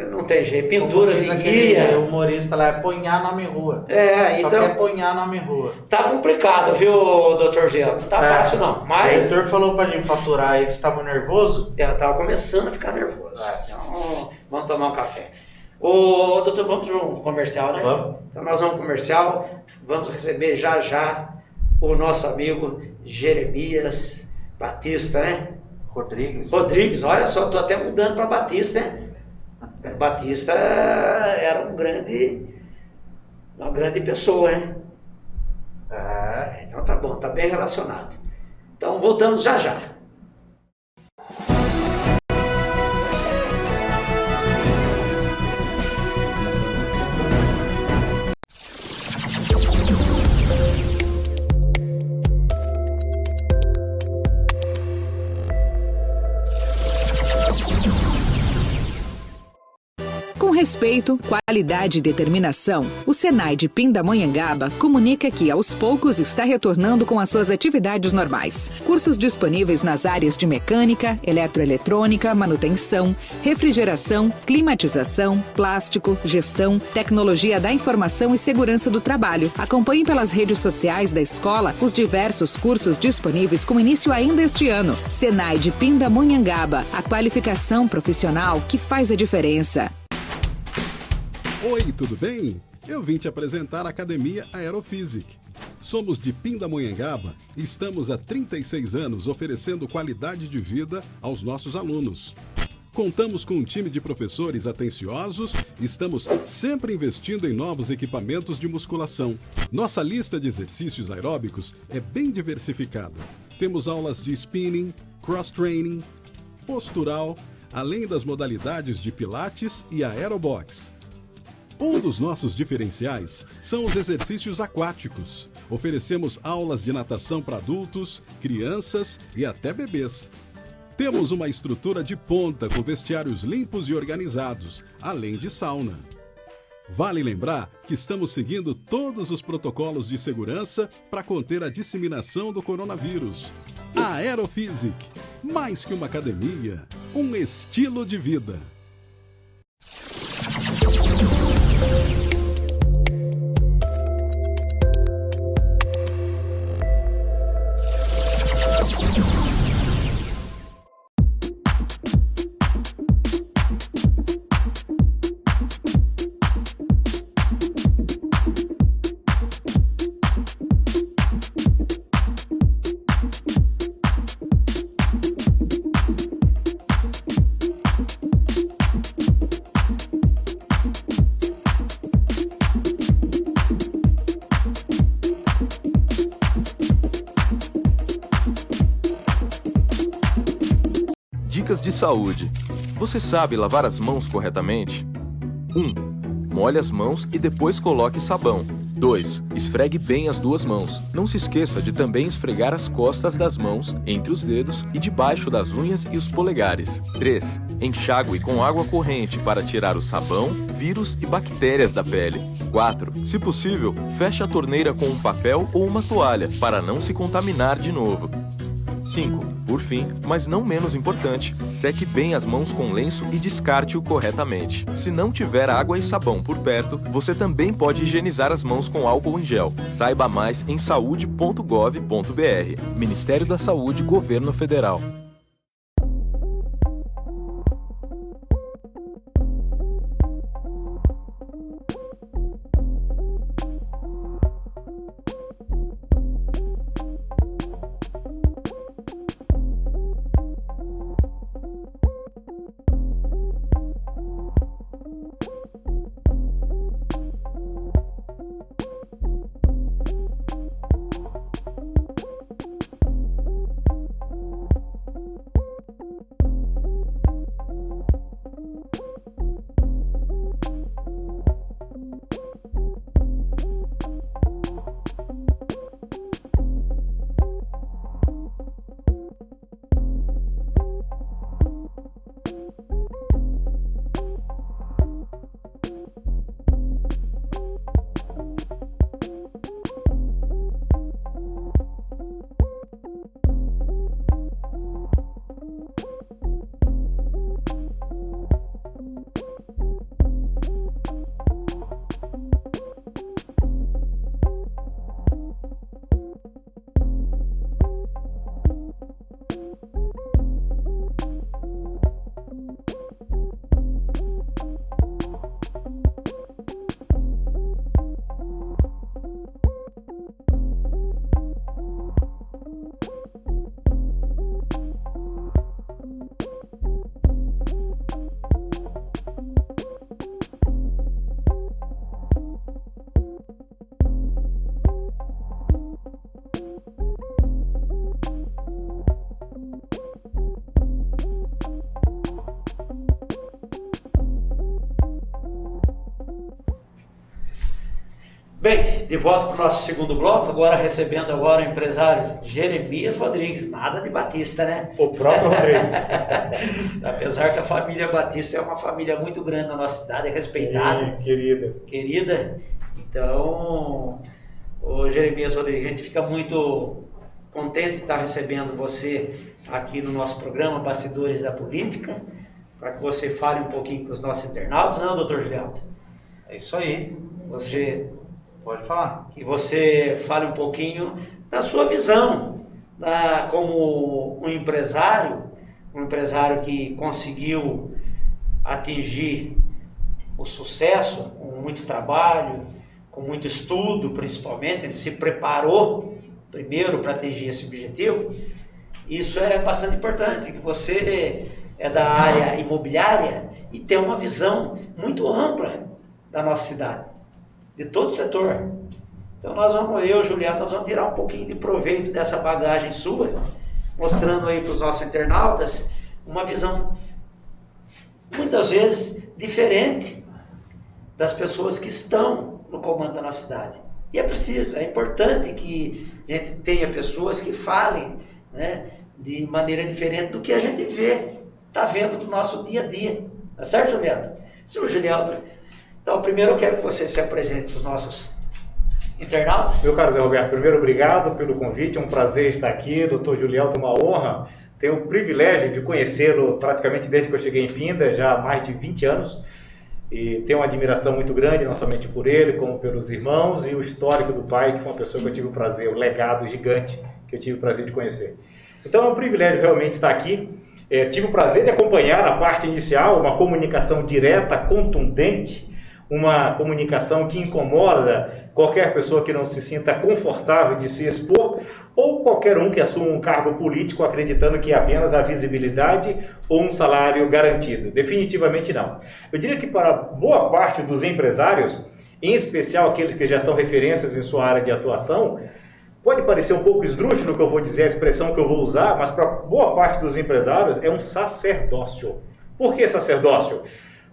Não tem jeito. Pintura de guia. O humorista lá é ponhar nome em rua. Só então... quer ponhar nome em rua. Tá complicado, viu, doutor Gelo? Não tá fácil, não. Mas... O doutor falou pra gente faturar aí que você estava nervoso? Eu tava começando a ficar nervoso. Então, vamos tomar um café. Ô, doutor, vamos para um comercial, né? Vamos. Então nós vamos pro comercial. Vamos receber já o nosso amigo Jeremias Batista, né? Rodrigues, olha só, tô até mudando para Batista, né? Batista era uma grande pessoa, né? Então tá bom, tá bem relacionado. Então voltamos já. Com respeito, qualidade e determinação, o Senai de Pindamonhangaba comunica que aos poucos está retornando com as suas atividades normais. Cursos disponíveis nas áreas de mecânica, eletroeletrônica, manutenção, refrigeração, climatização, plástico, gestão, tecnologia da informação e segurança do trabalho. Acompanhe pelas redes sociais da escola os diversos cursos disponíveis com início ainda este ano. Senai de Pindamonhangaba, a qualificação profissional que faz a diferença. Oi, tudo bem? Eu vim te apresentar a Academia Aerofísica. Somos de Pindamonhangaba e estamos há 36 anos oferecendo qualidade de vida aos nossos alunos. Contamos com um time de professores atenciosos e estamos sempre investindo em novos equipamentos de musculação. Nossa lista de exercícios aeróbicos é bem diversificada. Temos aulas de spinning, cross-training, postural, além das modalidades de pilates e aerobox. Um dos nossos diferenciais são os exercícios aquáticos. Oferecemos aulas de natação para adultos, crianças e até bebês. Temos uma estrutura de ponta com vestiários limpos e organizados, além de sauna. Vale lembrar que estamos seguindo todos os protocolos de segurança para conter a disseminação do coronavírus. A Aerofísic, mais que uma academia, um estilo de vida. Dicas de saúde. Você sabe lavar as mãos corretamente? 1. Molhe as mãos e depois coloque sabão. 2. Esfregue bem as duas mãos. Não se esqueça de também esfregar as costas das mãos, entre os dedos e debaixo das unhas e os polegares. 3. Enxague com água corrente para tirar o sabão, vírus e bactérias da pele. 4. Se possível, feche a torneira com um papel ou uma toalha para não se contaminar de novo. 5. Por fim, mas não menos importante, seque bem as mãos com lenço e descarte-o corretamente. Se não tiver água e sabão por perto, você também pode higienizar as mãos com álcool em gel. Saiba mais em saude.gov.br. Ministério da Saúde, Governo Federal. Bem, de volta para o nosso segundo bloco, agora recebendo agora o empresário Jeremias Rodrigues, nada de Batista, né? O próprio Rodrigues. Apesar que a família Batista é uma família muito grande na nossa cidade, é respeitada. Querida. Então, o Jeremias Rodrigues, a gente fica muito contente de estar recebendo você aqui no nosso programa Bastidores da Política, para que você fale um pouquinho com os nossos internautas, não, doutor Gilialdo? É isso aí. Você... Pode falar. Que você fale um pouquinho da sua visão como um empresário que conseguiu atingir o sucesso com muito trabalho, com muito estudo principalmente, ele se preparou primeiro para atingir esse objetivo. Isso é bastante importante, que você é da área imobiliária e tem uma visão muito ampla da nossa cidade, de todo o setor. Então eu e o Juliano, nós vamos tirar um pouquinho de proveito dessa bagagem sua, mostrando aí para os nossos internautas uma visão muitas vezes diferente das pessoas que estão no comando da nossa cidade. E é preciso, é importante que a gente tenha pessoas que falem, né, de maneira diferente do que a gente está vendo no nosso dia a dia. Tá certo, Julielto? Senhor Julielto, então primeiro eu quero que você se apresente para os nossos internautas. Meu caro Zé Roberto, primeiro obrigado pelo convite, é um prazer estar aqui. Dr. Julielto, uma honra. Tenho o privilégio de conhecê-lo praticamente desde que eu cheguei em Pinda, já há mais de 20 anos. E tenho uma admiração muito grande, não somente por ele, como pelos irmãos e o histórico do pai, que foi uma pessoa que eu tive o prazer, o legado gigante que eu tive o prazer de conhecer. Então é um privilégio realmente estar aqui. Tive o prazer de acompanhar a parte inicial, uma comunicação direta, contundente, uma comunicação que incomoda qualquer pessoa que não se sinta confortável de se expor, ou qualquer um que assuma um cargo político acreditando que é apenas a visibilidade ou um salário garantido. Definitivamente não. Eu diria que para boa parte dos empresários, em especial aqueles que já são referências em sua área de atuação, pode parecer um pouco esdrúxulo o que eu vou dizer, a expressão que eu vou usar, mas para boa parte dos empresários é um sacerdócio. Por que sacerdócio?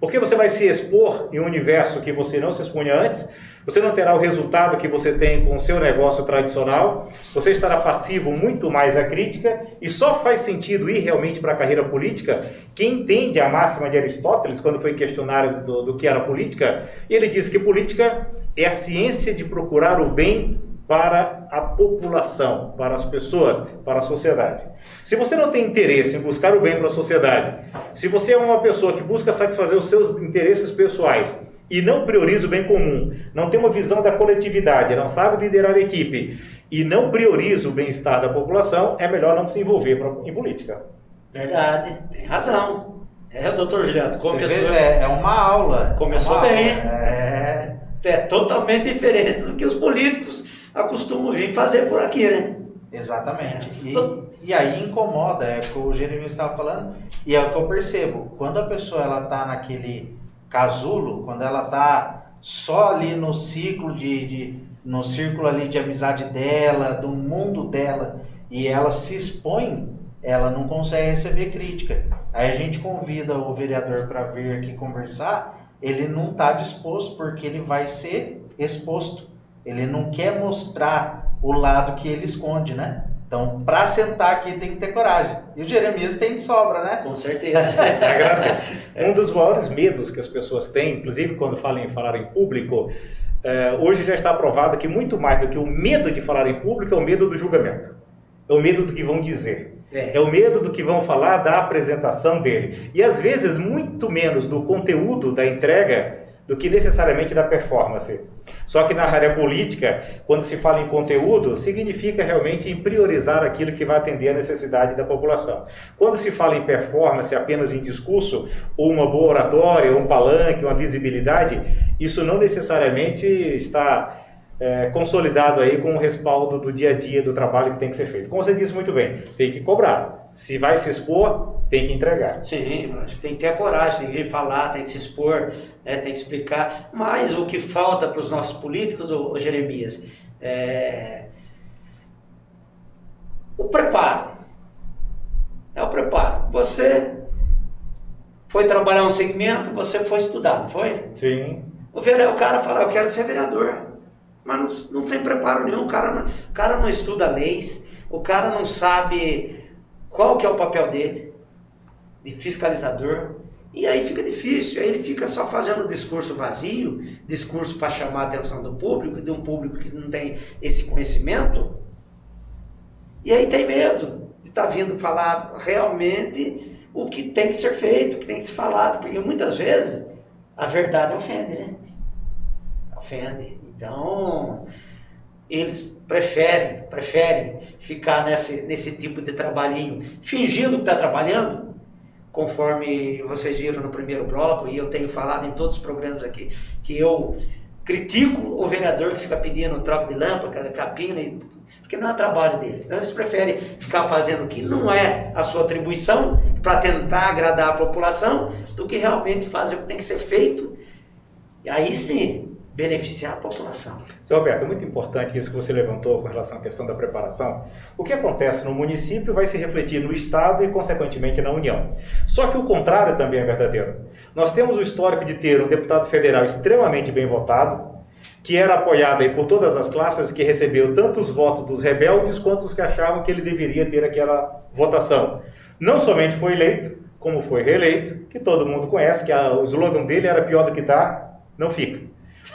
Porque você vai se expor em um universo que você não se expunha antes, você não terá o resultado que você tem com o seu negócio tradicional, você estará passivo muito mais à crítica, e só faz sentido ir realmente para a carreira política quem entende a máxima de Aristóteles, quando foi questionário do que era política. Ele diz que política é a ciência de procurar o bem para a população, para as pessoas, para a sociedade. Se você não tem interesse em buscar o bem para a sociedade, se você é uma pessoa que busca satisfazer os seus interesses pessoais e não prioriza o bem comum, não tem uma visão da coletividade, não sabe liderar a equipe e não prioriza o bem-estar da população, é melhor não se envolver em política. Verdade, tem razão. Doutor Julielto, começou... É uma aula. Começou bem. Aula. É totalmente diferente do que os políticos acostumam vir fazer por aqui, né? Exatamente. E aí incomoda, é o que o Jeremias estava falando, e é o que eu percebo. Quando a pessoa ela está naquele casulo, quando ela está só ali no ciclo no círculo ali de amizade dela, do mundo dela, e ela se expõe, ela não consegue receber crítica. Aí a gente convida o vereador para vir aqui conversar, ele não está disposto porque ele vai ser exposto. Ele não quer mostrar o lado que ele esconde, né? Então, para sentar aqui tem que ter coragem. E o Jeremias tem de sobra, né? Com certeza. Agradeço. Um dos maiores medos que as pessoas têm, inclusive quando falar em público, hoje já está provado que muito mais do que o medo de falar em público é o medo do julgamento. É o medo do que vão dizer. É o medo do que vão falar da apresentação dele. E às vezes muito menos do conteúdo da entrega do que necessariamente da performance. Só que na área política, quando se fala em conteúdo, significa realmente em priorizar aquilo que vai atender a necessidade da população. Quando se fala em performance apenas em discurso, ou uma boa oratória, ou um palanque, uma visibilidade, isso não necessariamente está consolidado aí com o respaldo do dia a dia do trabalho que tem que ser feito. Como você disse muito bem, tem que cobrar. Se vai se expor, tem que entregar. Sim, tem que ter a coragem, tem que falar, tem que se expor, tem que explicar. Mas o que falta para os nossos políticos, ô Jeremias, o preparo. É o preparo. Você foi trabalhar um segmento, você foi estudar, não foi? Sim. O cara fala, eu quero ser vereador. Mas não tem preparo nenhum, o cara não estuda leis, o cara não sabe qual que é o papel dele, de fiscalizador, e aí fica difícil, aí ele fica só fazendo discurso vazio, discurso para chamar a atenção do público, de um público que não tem esse conhecimento, e aí tem medo de estar vindo falar realmente o que tem que ser feito, o que tem que ser falado, porque muitas vezes a verdade ofende, né? Ofende. Então, eles preferem ficar nesse tipo de trabalhinho, fingindo que está trabalhando, conforme vocês viram no primeiro bloco, e eu tenho falado em todos os programas aqui, que eu critico o vereador que fica pedindo troca de lâmpada, capina, porque não é trabalho deles. Então, eles preferem ficar fazendo o que não é a sua atribuição, para tentar agradar a população, do que realmente fazer o que tem que ser feito. E aí sim, beneficiar a população. Seu Roberto, é muito importante isso que você levantou com relação à questão da preparação. O que acontece no município vai se refletir no Estado e, consequentemente, na União. Só que o contrário também é verdadeiro. Nós temos o histórico de ter um deputado federal extremamente bem votado, que era apoiado aí por todas as classes, que recebeu tanto os votos dos rebeldes quanto os que achavam que ele deveria ter aquela votação. Não somente foi eleito, como foi reeleito, que todo mundo conhece, que o slogan dele era pior do que está, não fica.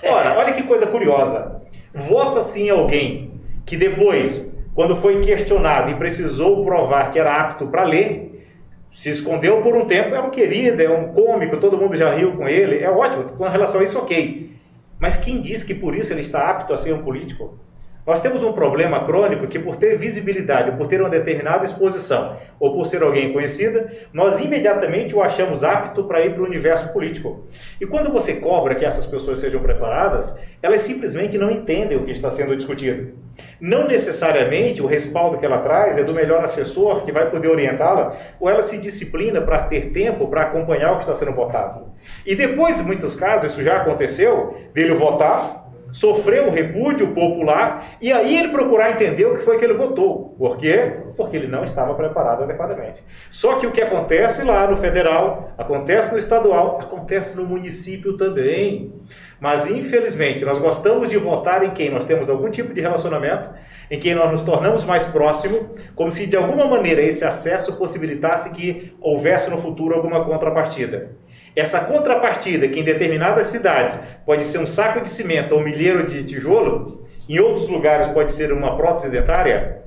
Ora, olha que coisa curiosa. Vota-se em alguém que depois, quando foi questionado e precisou provar que era apto para ler, se escondeu por um tempo, é um querido, é um cômico, todo mundo já riu com ele, é ótimo, com relação a isso, ok. Mas quem diz que por isso ele está apto a ser um político? Nós temos um problema crônico que, por ter visibilidade, por ter uma determinada exposição, ou por ser alguém conhecida, nós imediatamente o achamos apto para ir para o universo político. E quando você cobra que essas pessoas sejam preparadas, elas simplesmente não entendem o que está sendo discutido. Não necessariamente o respaldo que ela traz é do melhor assessor que vai poder orientá-la, ou ela se disciplina para ter tempo para acompanhar o que está sendo votado. E depois, em muitos casos, isso já aconteceu, dele votar, sofrer um repúdio popular e aí ele procurar entender o que foi que ele votou. Por quê? Porque ele não estava preparado adequadamente. Só que o que acontece lá no federal, acontece no estadual, acontece no município também. Mas, infelizmente, nós gostamos de votar em quem nós temos algum tipo de relacionamento, em quem nós nos tornamos mais próximos, como se de alguma maneira esse acesso possibilitasse que houvesse no futuro alguma contrapartida. Essa contrapartida, que em determinadas cidades pode ser um saco de cimento ou um milheiro de tijolo, em outros lugares pode ser uma prótese dentária,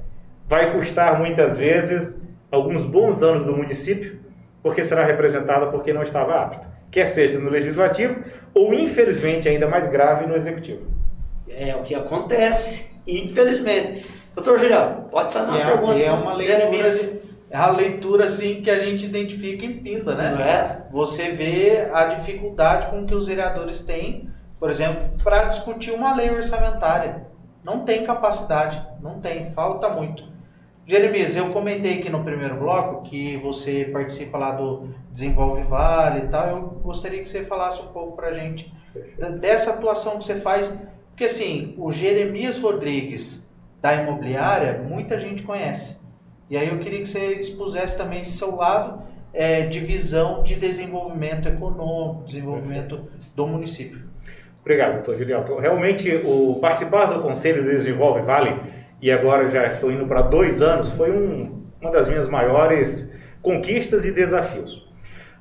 vai custar muitas vezes alguns bons anos do município, porque será representada por quem não estava apto, quer seja no legislativo ou, infelizmente, ainda mais grave, no executivo. É o que acontece, infelizmente. Doutor Julião, pode fazer uma pergunta. E é uma leitura... É a leitura assim que a gente identifica em Pinda, né? Não é? Você vê a dificuldade com que os vereadores têm, por exemplo, para discutir uma lei orçamentária. Não tem capacidade, não tem, falta muito. Jeremias, eu comentei aqui no primeiro bloco que você participa lá do Desenvolve Vale e tal. Eu gostaria que você falasse um pouco para a gente dessa atuação que você faz. Porque assim, o Jeremias Rodrigues da imobiliária, muita gente conhece. E aí eu queria que você expusesse também esse seu lado de visão de desenvolvimento econômico, desenvolvimento do município. Obrigado, doutor Gilialto. Realmente, o participar do Conselho do Desenvolve Vale, e agora já estou indo para 2 anos, foi uma das minhas maiores conquistas e desafios.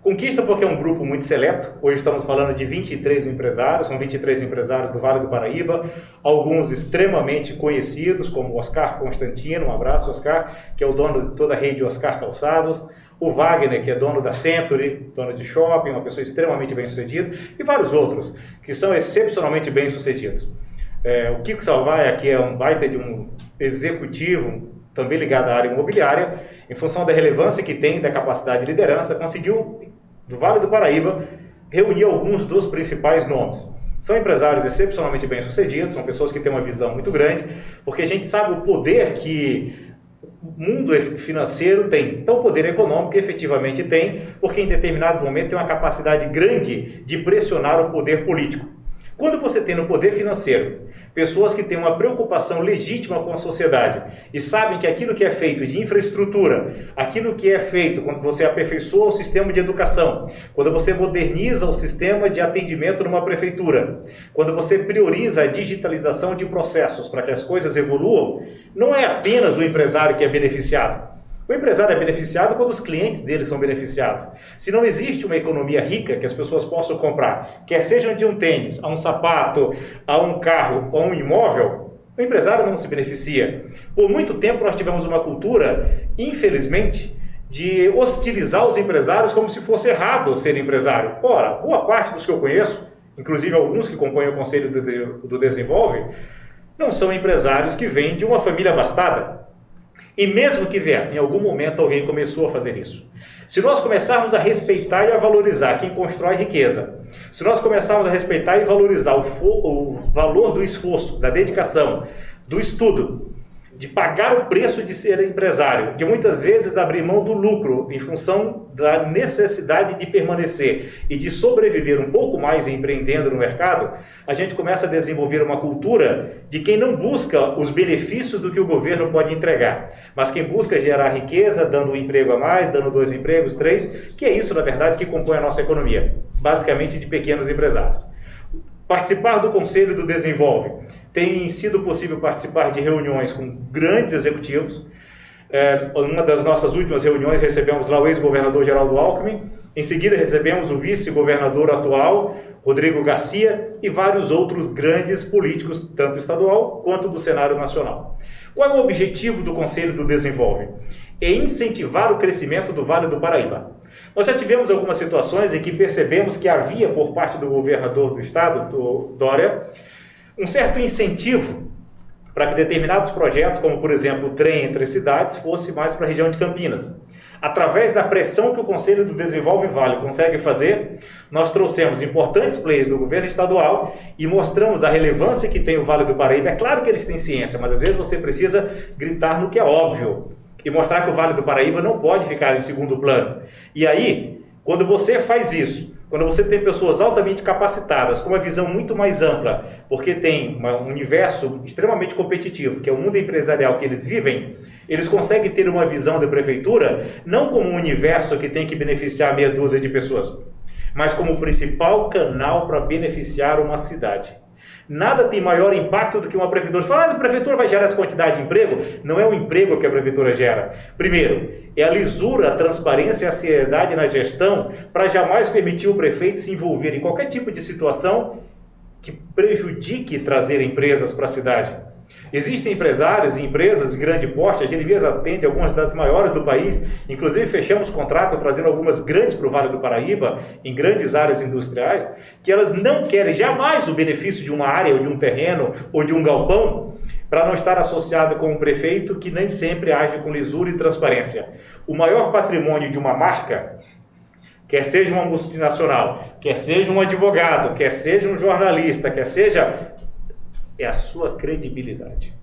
Conquista porque é um grupo muito seleto. Hoje estamos falando de 23 empresários, são 23 empresários do Vale do Paraíba, alguns extremamente conhecidos, como o Oscar Constantino, um abraço, Oscar, que é o dono de toda a rede Oscar Calçados, o Wagner, que é dono da Century, dono de shopping, uma pessoa extremamente bem-sucedida, e vários outros, que são excepcionalmente bem-sucedidos. O Kiko Salvaia, que é um baita de um executivo, também ligado à área imobiliária, em função da relevância que tem, da capacidade de liderança, conseguiu, do Vale do Paraíba, reunir alguns dos principais nomes. São empresários excepcionalmente bem-sucedidos, são pessoas que têm uma visão muito grande, porque a gente sabe o poder que o mundo financeiro tem. Então, o poder econômico efetivamente tem, porque em determinado momento tem uma capacidade grande de pressionar o poder político. Quando você tem no poder financeiro pessoas que têm uma preocupação legítima com a sociedade e sabem que aquilo que é feito de infraestrutura, aquilo que é feito quando você aperfeiçoa o sistema de educação, quando você moderniza o sistema de atendimento numa prefeitura, quando você prioriza a digitalização de processos para que as coisas evoluam, não é apenas o empresário que é beneficiado. O empresário é beneficiado quando os clientes dele são beneficiados. Se não existe uma economia rica que as pessoas possam comprar, quer seja de um tênis, a um sapato, a um carro ou a um imóvel, o empresário não se beneficia. Por muito tempo nós tivemos uma cultura, infelizmente, de hostilizar os empresários como se fosse errado ser empresário. Ora, boa parte dos que eu conheço, inclusive alguns que compõem o Conselho do Desenvolve, não são empresários que vêm de uma família abastada. E mesmo que viesse, em algum momento alguém começou a fazer isso. Se nós começarmos a respeitar e a valorizar quem constrói riqueza, se nós começarmos a respeitar e valorizar o valor do esforço, da dedicação, do estudo, de pagar o preço de ser empresário, de muitas vezes abrir mão do lucro em função da necessidade de permanecer e de sobreviver um pouco mais empreendendo no mercado, a gente começa a desenvolver uma cultura de quem não busca os benefícios do que o governo pode entregar, mas quem busca gerar riqueza, dando um emprego a mais, dando 2 empregos, 3, que é isso, na verdade, que compõe a nossa economia, basicamente de pequenos empresários. Participar do Conselho do Desenvolve. Tem sido possível participar de reuniões com grandes executivos. Uma das nossas últimas reuniões recebemos lá o ex-governador Geraldo Alckmin, em seguida recebemos o vice-governador atual, Rodrigo Garcia, e vários outros grandes políticos, tanto estadual quanto do cenário nacional. Qual é o objetivo do Conselho do Desenvolve? É incentivar o crescimento do Vale do Paraíba. Nós já tivemos algumas situações em que percebemos que havia, por parte do governador do estado, do Dória, um certo incentivo para que determinados projetos, como por exemplo o trem entre as cidades, fosse mais para a região de Campinas. Através da pressão que o Conselho do Desenvolve Vale consegue fazer, nós trouxemos importantes players do governo estadual e mostramos a relevância que tem o Vale do Paraíba. É claro que eles têm ciência, mas às vezes você precisa gritar no que é óbvio e mostrar que o Vale do Paraíba não pode ficar em segundo plano. E aí, quando você faz isso, quando você tem pessoas altamente capacitadas, com uma visão muito mais ampla, porque tem um universo extremamente competitivo, que é o mundo empresarial que eles vivem, eles conseguem ter uma visão da prefeitura, não como um universo que tem que beneficiar meia dúzia de pessoas, mas como o principal canal para beneficiar uma cidade. Nada tem maior impacto do que uma prefeitura. Você fala, a prefeitura vai gerar essa quantidade de emprego? Não é o emprego que a prefeitura gera. Primeiro, é a lisura, a transparência e a seriedade na gestão para jamais permitir o prefeito se envolver em qualquer tipo de situação que prejudique trazer empresas para a cidade. Existem empresários e empresas de grande porte, a Jeremias atende algumas das maiores do país, inclusive fechamos contrato trazendo algumas grandes para o Vale do Paraíba, em grandes áreas industriais, que elas não querem jamais o benefício de uma área, ou de um terreno, ou de um galpão, para não estar associado com um prefeito que nem sempre age com lisura e transparência. O maior patrimônio de uma marca, quer seja uma multinacional, quer seja um advogado, quer seja um jornalista, quer seja... é a sua credibilidade.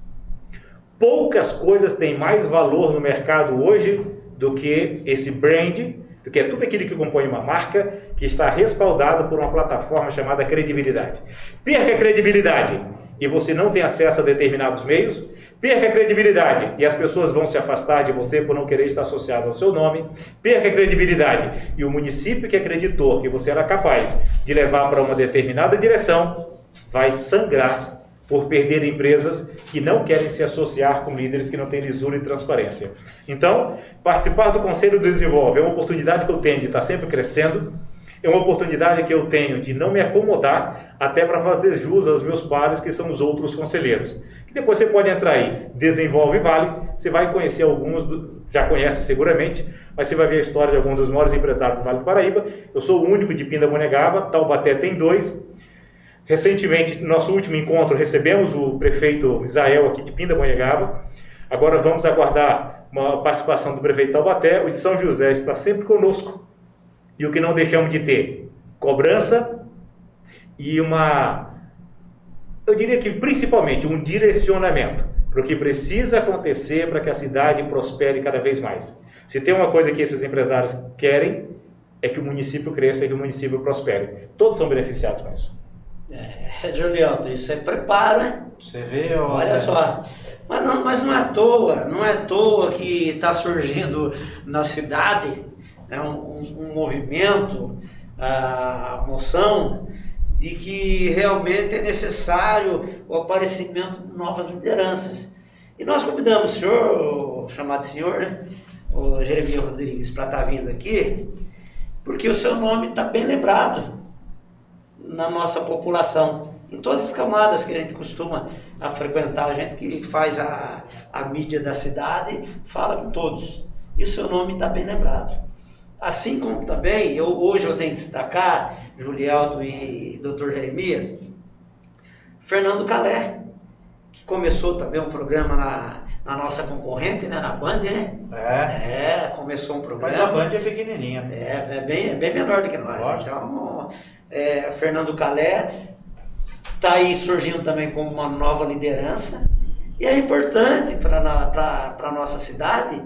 Poucas coisas têm mais valor no mercado hoje do que esse brand, do que tudo aquilo que compõe uma marca que está respaldado por uma plataforma chamada credibilidade. Perca a credibilidade e você não tem acesso a determinados meios, perca a credibilidade e as pessoas vão se afastar de você por não querer estar associado ao seu nome, perca a credibilidade e o município que acreditou que você era capaz de levar para uma determinada direção vai sangrar por perder empresas que não querem se associar com líderes que não têm lisura e transparência. Então, participar do Conselho do Desenvolve é uma oportunidade que eu tenho de estar sempre crescendo, é uma oportunidade que eu tenho de não me acomodar até para fazer jus aos meus pares, que são os outros conselheiros. Que depois você pode entrar aí, Desenvolve Vale, você vai conhecer alguns, já conhece seguramente, mas você vai ver a história de alguns dos maiores empresários do Vale do Paraíba. Eu sou o único de Pindamonhangaba, Taubaté tem 2. Recentemente, no nosso último encontro, recebemos o prefeito Israel aqui de Pindamonhangaba. Agora vamos aguardar uma participação do prefeito Taubaté. O de São José está sempre conosco. E o que não deixamos de ter? Cobrança e eu diria que principalmente um direcionamento para o que precisa acontecer para que a cidade prospere cada vez mais. Se tem uma coisa que esses empresários querem, é que o município cresça e que o município prospere. Todos são beneficiados com isso. Juliano, isso é preparo, hein? Você vê, olha só. Mas não é à toa que está surgindo na cidade um movimento, a moção de que realmente é necessário o aparecimento de novas lideranças. E nós convidamos o senhor, o chamado senhor, né? O Jeremias Rodrigues, para estar vindo aqui, porque o seu nome está bem lembrado na nossa população, em todas as camadas que a gente costuma a frequentar, a gente que faz a mídia da cidade, fala com todos, e o seu nome está bem lembrado. Assim como também, hoje eu tenho que destacar, Julielto e Dr. Jeremias, Fernando Calé, que começou também um programa na nossa concorrente, né, na Band, né? Começou um programa. Mas a Band é pequenininha. É bem menor do que nós. Lógico. Então, Fernando Calé está aí surgindo também como uma nova liderança E é importante para a nossa cidade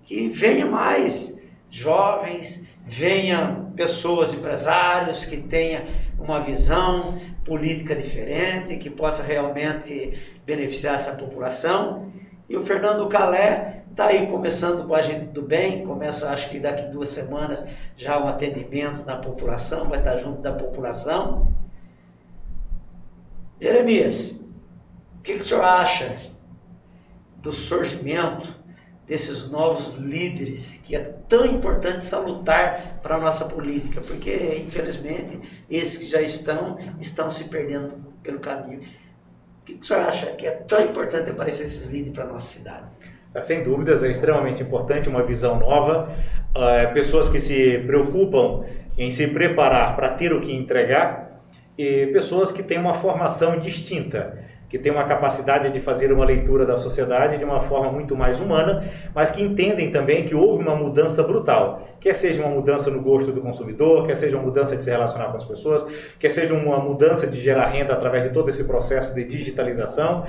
que venha mais jovens, venham pessoas, empresários que tenham uma visão política diferente, que possa realmente beneficiar essa população. E o Fernando Calé está aí começando com a gente do bem, começa acho que daqui 2 semanas já um atendimento da população, vai estar junto da população. Jeremias, o que o senhor acha do surgimento desses novos líderes, que é tão importante, salutar para a nossa política, porque, infelizmente, esses que já estão se perdendo pelo caminho. O que o senhor acha que é tão importante aparecer esses líderes para a nossa cidade? Sem dúvidas, é extremamente importante uma visão nova, pessoas que se preocupam em se preparar para ter o que entregar, e pessoas que têm uma formação distinta, que têm uma capacidade de fazer uma leitura da sociedade de uma forma muito mais humana, mas que entendem também que houve uma mudança brutal, quer seja uma mudança no gosto do consumidor, quer seja uma mudança de se relacionar com as pessoas, quer seja uma mudança de gerar renda através de todo esse processo de digitalização.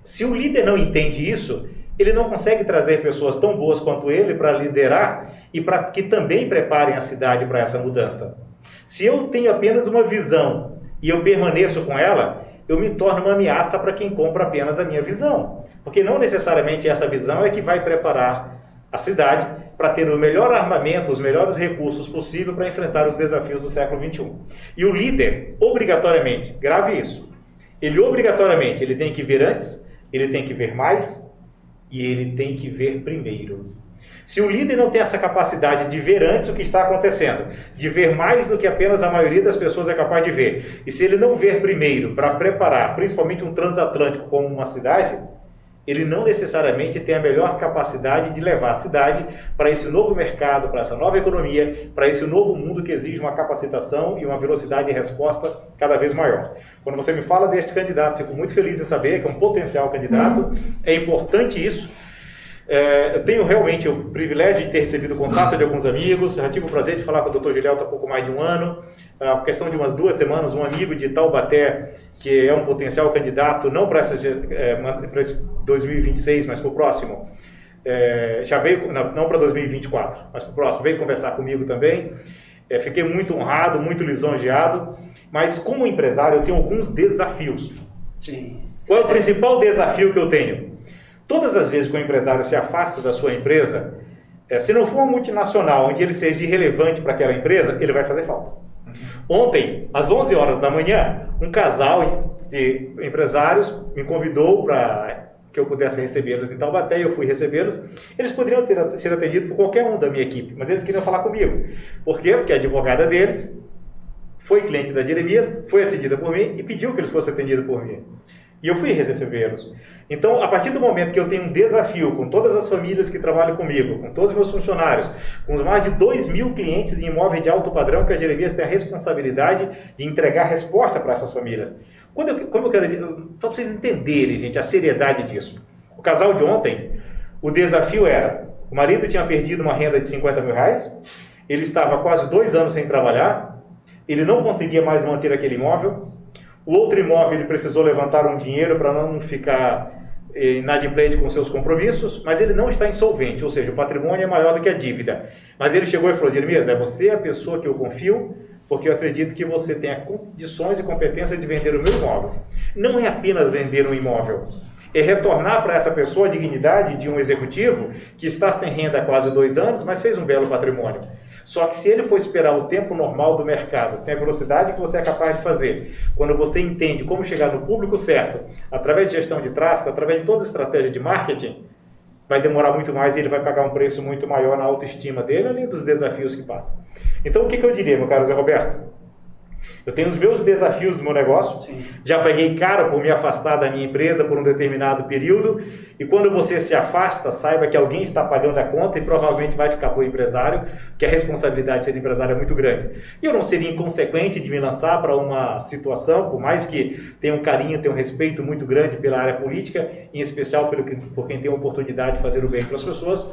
Se o líder não entende isso, ele não consegue trazer pessoas tão boas quanto ele para liderar e para que também preparem a cidade para essa mudança. Se eu tenho apenas uma visão e eu permaneço com ela, eu me torno uma ameaça para quem compra apenas a minha visão. Porque não necessariamente essa visão é que vai preparar a cidade para ter o melhor armamento, os melhores recursos possível para enfrentar os desafios do século XXI. E o líder, obrigatoriamente, grave isso, ele tem que ver antes, ele tem que ver mais e ele tem que ver primeiro. Se o líder não tem essa capacidade de ver antes o que está acontecendo, de ver mais do que apenas a maioria das pessoas é capaz de ver, e se ele não ver primeiro para preparar, principalmente um transatlântico como uma cidade, ele não necessariamente tem a melhor capacidade de levar a cidade para esse novo mercado, para essa nova economia, para esse novo mundo que exige uma capacitação e uma velocidade de resposta cada vez maior. Quando você me fala deste candidato, fico muito feliz em saber que é um potencial candidato, é importante isso. Eu tenho realmente o privilégio de ter recebido o contato de alguns amigos, já tive o prazer de falar com o Dr. Gilielto há pouco mais de um ano, por questão de umas 2 semanas, um amigo de Taubaté, que é um potencial candidato, não para esse 2026, mas para o próximo, já veio, não para 2024, mas para o próximo, veio conversar comigo também, fiquei muito honrado, muito lisonjeado, mas como empresário eu tenho alguns desafios. Sim. Qual é o principal desafio que eu tenho? Todas as vezes que o empresário se afasta da sua empresa, se não for uma multinacional onde ele seja irrelevante para aquela empresa, ele vai fazer falta. Ontem, às 11 horas da manhã, um casal de empresários me convidou para que eu pudesse recebê-los em Taubaté, e eu fui recebê-los. Eles poderiam ter sido atendidos por qualquer um da minha equipe, mas eles queriam falar comigo. Por quê? Porque a advogada deles foi cliente da Jeremias, foi atendida por mim e pediu que eles fossem atendidos por mim. E eu fui recebê-los. Então, a partir do momento que eu tenho um desafio com todas as famílias que trabalham comigo, com todos os meus funcionários, com os mais de 2.000 clientes de imóveis de alto padrão, que a Jeremias tem a responsabilidade de entregar resposta para essas famílias. Como eu quero, para vocês entenderem, gente, a seriedade disso. O casal de ontem, o desafio era, o marido tinha perdido uma renda de R$50 mil, ele estava há quase 2 anos sem trabalhar, ele não conseguia mais manter aquele imóvel. O outro imóvel ele precisou levantar um dinheiro para não ficar inadimplente com seus compromissos, mas ele não está insolvente, ou seja, o patrimônio é maior do que a dívida. Mas ele chegou e falou: Jeremias, você é a pessoa que eu confio, porque eu acredito que você tem condições e competência de vender o meu imóvel. Não é apenas vender um imóvel, é retornar para essa pessoa a dignidade de um executivo que está sem renda há quase 2 anos, mas fez um belo patrimônio. Só que se ele for esperar o tempo normal do mercado, sem a velocidade que você é capaz de fazer, quando você entende como chegar no público certo, através de gestão de tráfego, através de toda a estratégia de marketing, vai demorar muito mais e ele vai pagar um preço muito maior na autoestima dele, além dos desafios que passa. Então, o que eu diria, meu caro Zé Roberto? Eu tenho os meus desafios do meu negócio. Sim. Já paguei caro por me afastar da minha empresa por um determinado período, e quando você se afasta, saiba que alguém está pagando a conta e provavelmente vai ficar para o empresário, que a responsabilidade de ser empresário é muito grande. E eu não seria inconsequente de me lançar para uma situação, por mais que tenha um carinho, tenha um respeito muito grande pela área política, em especial por quem tem a oportunidade de fazer o bem para as pessoas,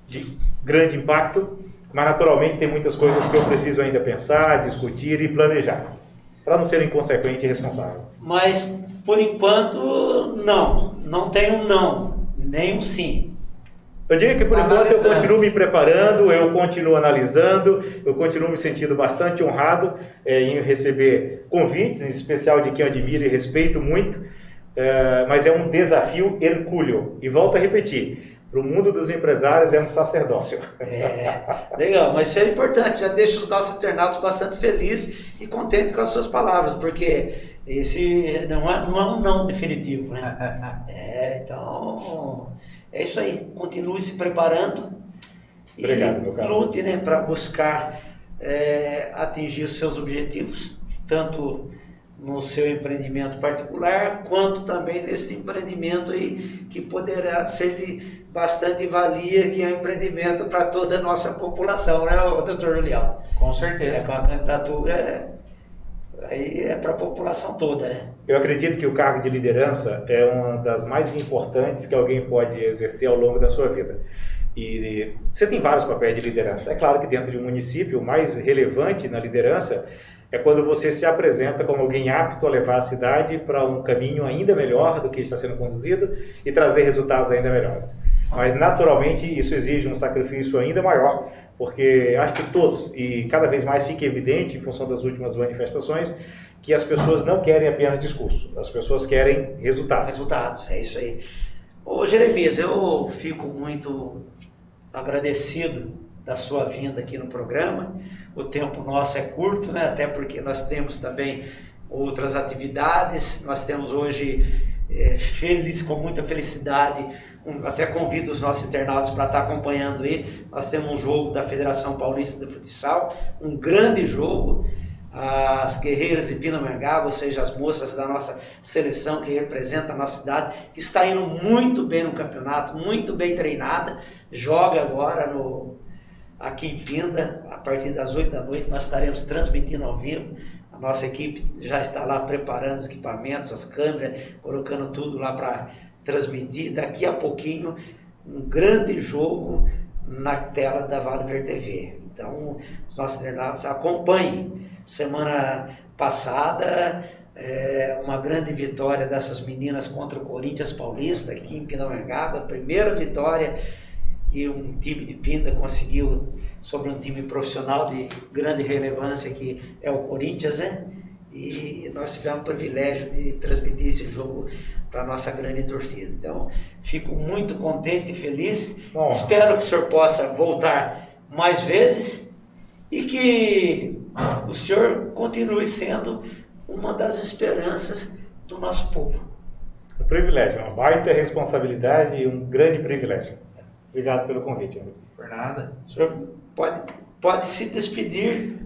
de grande impacto. Mas, naturalmente, tem muitas coisas que eu preciso ainda pensar, discutir e planejar, para não ser inconsequente e irresponsável. Mas, por enquanto, não não tem um não, nem um sim. Eu diria que por enquanto eu continuo me preparando, eu continuo analisando, eu continuo me sentindo bastante honrado em receber convites, em especial de quem eu admiro e respeito muito, mas é um desafio hercúleo. E volto a repetir, para o mundo dos empresários é um sacerdócio. Legal, mas isso é importante, já deixa os nossos internautas bastante felizes e contentes com as suas palavras, porque esse não é um não definitivo, né? Então, é isso aí, continue se preparando. Obrigado, meu caro. Lute, né, para buscar atingir os seus objetivos, tanto no seu empreendimento particular, quanto também nesse empreendimento aí que poderá ser de bastante valia, que é um empreendimento para toda a nossa população, né, doutor Julião? Com certeza. Com a candidatura, aí é para a população toda, né? Eu acredito que o cargo de liderança é uma das mais importantes que alguém pode exercer ao longo da sua vida. E você tem vários papéis de liderança. É claro que dentro de um município, o mais relevante na liderança é quando você se apresenta como alguém apto a levar a cidade para um caminho ainda melhor do que está sendo conduzido e trazer resultados ainda melhores. Mas, naturalmente, isso exige um sacrifício ainda maior, porque acho que todos, e cada vez mais fica evidente, em função das últimas manifestações, que as pessoas não querem apenas discurso, as pessoas querem resultados. Resultados, é isso aí. Ô Jeremias, eu fico muito agradecido da sua vinda aqui no programa. O tempo nosso é curto, né? Até porque nós temos também outras atividades. Nós temos hoje, com muita felicidade, até convido os nossos internautas para estar acompanhando aí. Nós temos um jogo da Federação Paulista de Futsal, um grande jogo. As guerreiras de Pindamonhangaba, ou seja, as moças da nossa seleção que representa a nossa cidade, que está indo muito bem no campeonato, muito bem treinada, joga agora aqui em Pinda, a partir das 8 da noite, nós estaremos transmitindo ao vivo. A nossa equipe já está lá preparando os equipamentos, as câmeras, colocando tudo lá para transmitir. Daqui a pouquinho, um grande jogo na tela da Vale Verde TV. Então, os nossos internautas acompanhem. Semana passada, uma grande vitória dessas meninas contra o Corinthians Paulista, aqui em Pindamonhangaba, a primeira vitória que um time de Pinda conseguiu sobre um time profissional de grande relevância, que é o Corinthians, né? E nós tivemos o privilégio de transmitir esse jogo para a nossa grande torcida. Então, fico muito contente e feliz. Bom, espero que o senhor possa voltar mais vezes e que o senhor continue sendo uma das esperanças do nosso povo. Um privilégio, uma baita responsabilidade e um grande privilégio. Obrigado pelo convite, amigo. Por nada. O senhor pode se despedir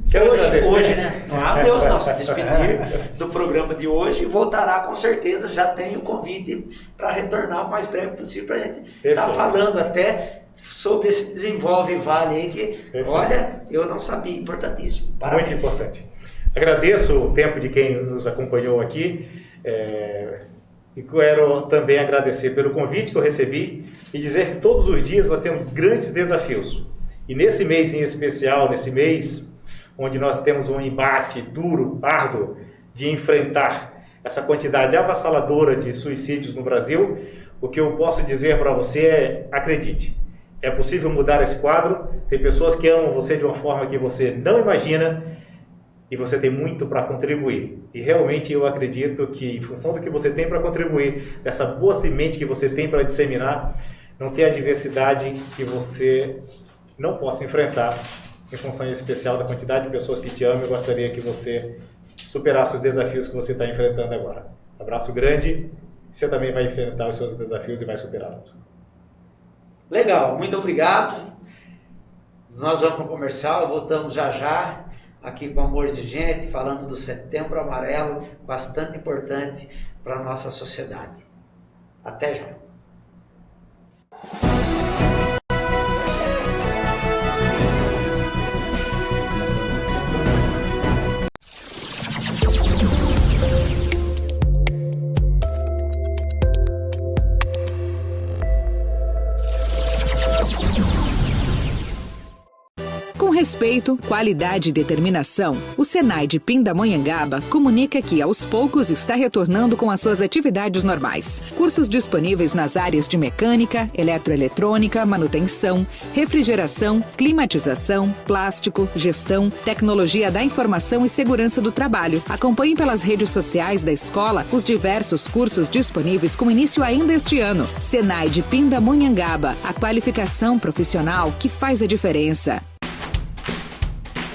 hoje, né? Não há Deus não, se despedir do programa de hoje e voltará com certeza, já tem o convite para retornar o mais breve possível para a gente estar falando até sobre esse Desenvolve Vale aí que, olha, eu não sabia, importantíssimo. Parabéns. Muito importante. Agradeço o tempo de quem nos acompanhou aqui e quero também agradecer pelo convite que eu recebi e dizer que todos os dias nós temos grandes desafios. E nesse mês em especial, nesse mês onde nós temos um embate duro, árduo, de enfrentar essa quantidade avassaladora de suicídios no Brasil, o que eu posso dizer para você é, acredite, é possível mudar esse quadro, tem pessoas que amam você de uma forma que você não imagina e você tem muito para contribuir. E realmente eu acredito que, em função do que você tem para contribuir, dessa boa semente que você tem para disseminar, não tem adversidade que você não possa enfrentar, em função em especial da quantidade de pessoas que te amam. Eu gostaria que você superasse os desafios que você está enfrentando agora. Abraço grande, você também vai enfrentar os seus desafios e vai superá-los. Legal, muito obrigado. Nós vamos para o comercial, voltamos já aqui com Amor Exigente, falando do Setembro Amarelo, bastante importante para a nossa sociedade. Até já. respeito, qualidade e determinação, o Senai de Pindamonhangaba comunica que aos poucos está retornando com as suas atividades normais. Cursos disponíveis nas áreas de mecânica, eletroeletrônica, manutenção, refrigeração, climatização, plástico, gestão, tecnologia da informação e segurança do trabalho. Acompanhe pelas redes sociais da escola os diversos cursos disponíveis com início ainda este ano. Senai de Pindamonhangaba, a qualificação profissional que faz a diferença.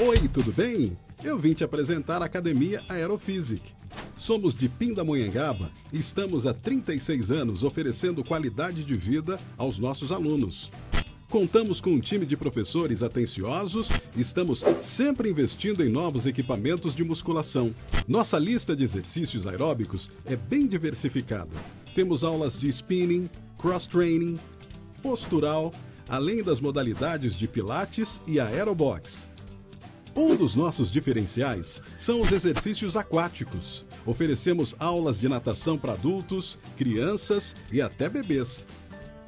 Oi, tudo bem? Eu vim te apresentar a Academia Aerofísic. Somos de Pindamonhangaba e estamos há 36 anos oferecendo qualidade de vida aos nossos alunos. Contamos com um time de professores atenciosos e estamos sempre investindo em novos equipamentos de musculação. Nossa lista de exercícios aeróbicos é bem diversificada. Temos aulas de spinning, cross-training, postural, além das modalidades de pilates e aerobox. Um dos nossos diferenciais são os exercícios aquáticos. Oferecemos aulas de natação para adultos, crianças e até bebês.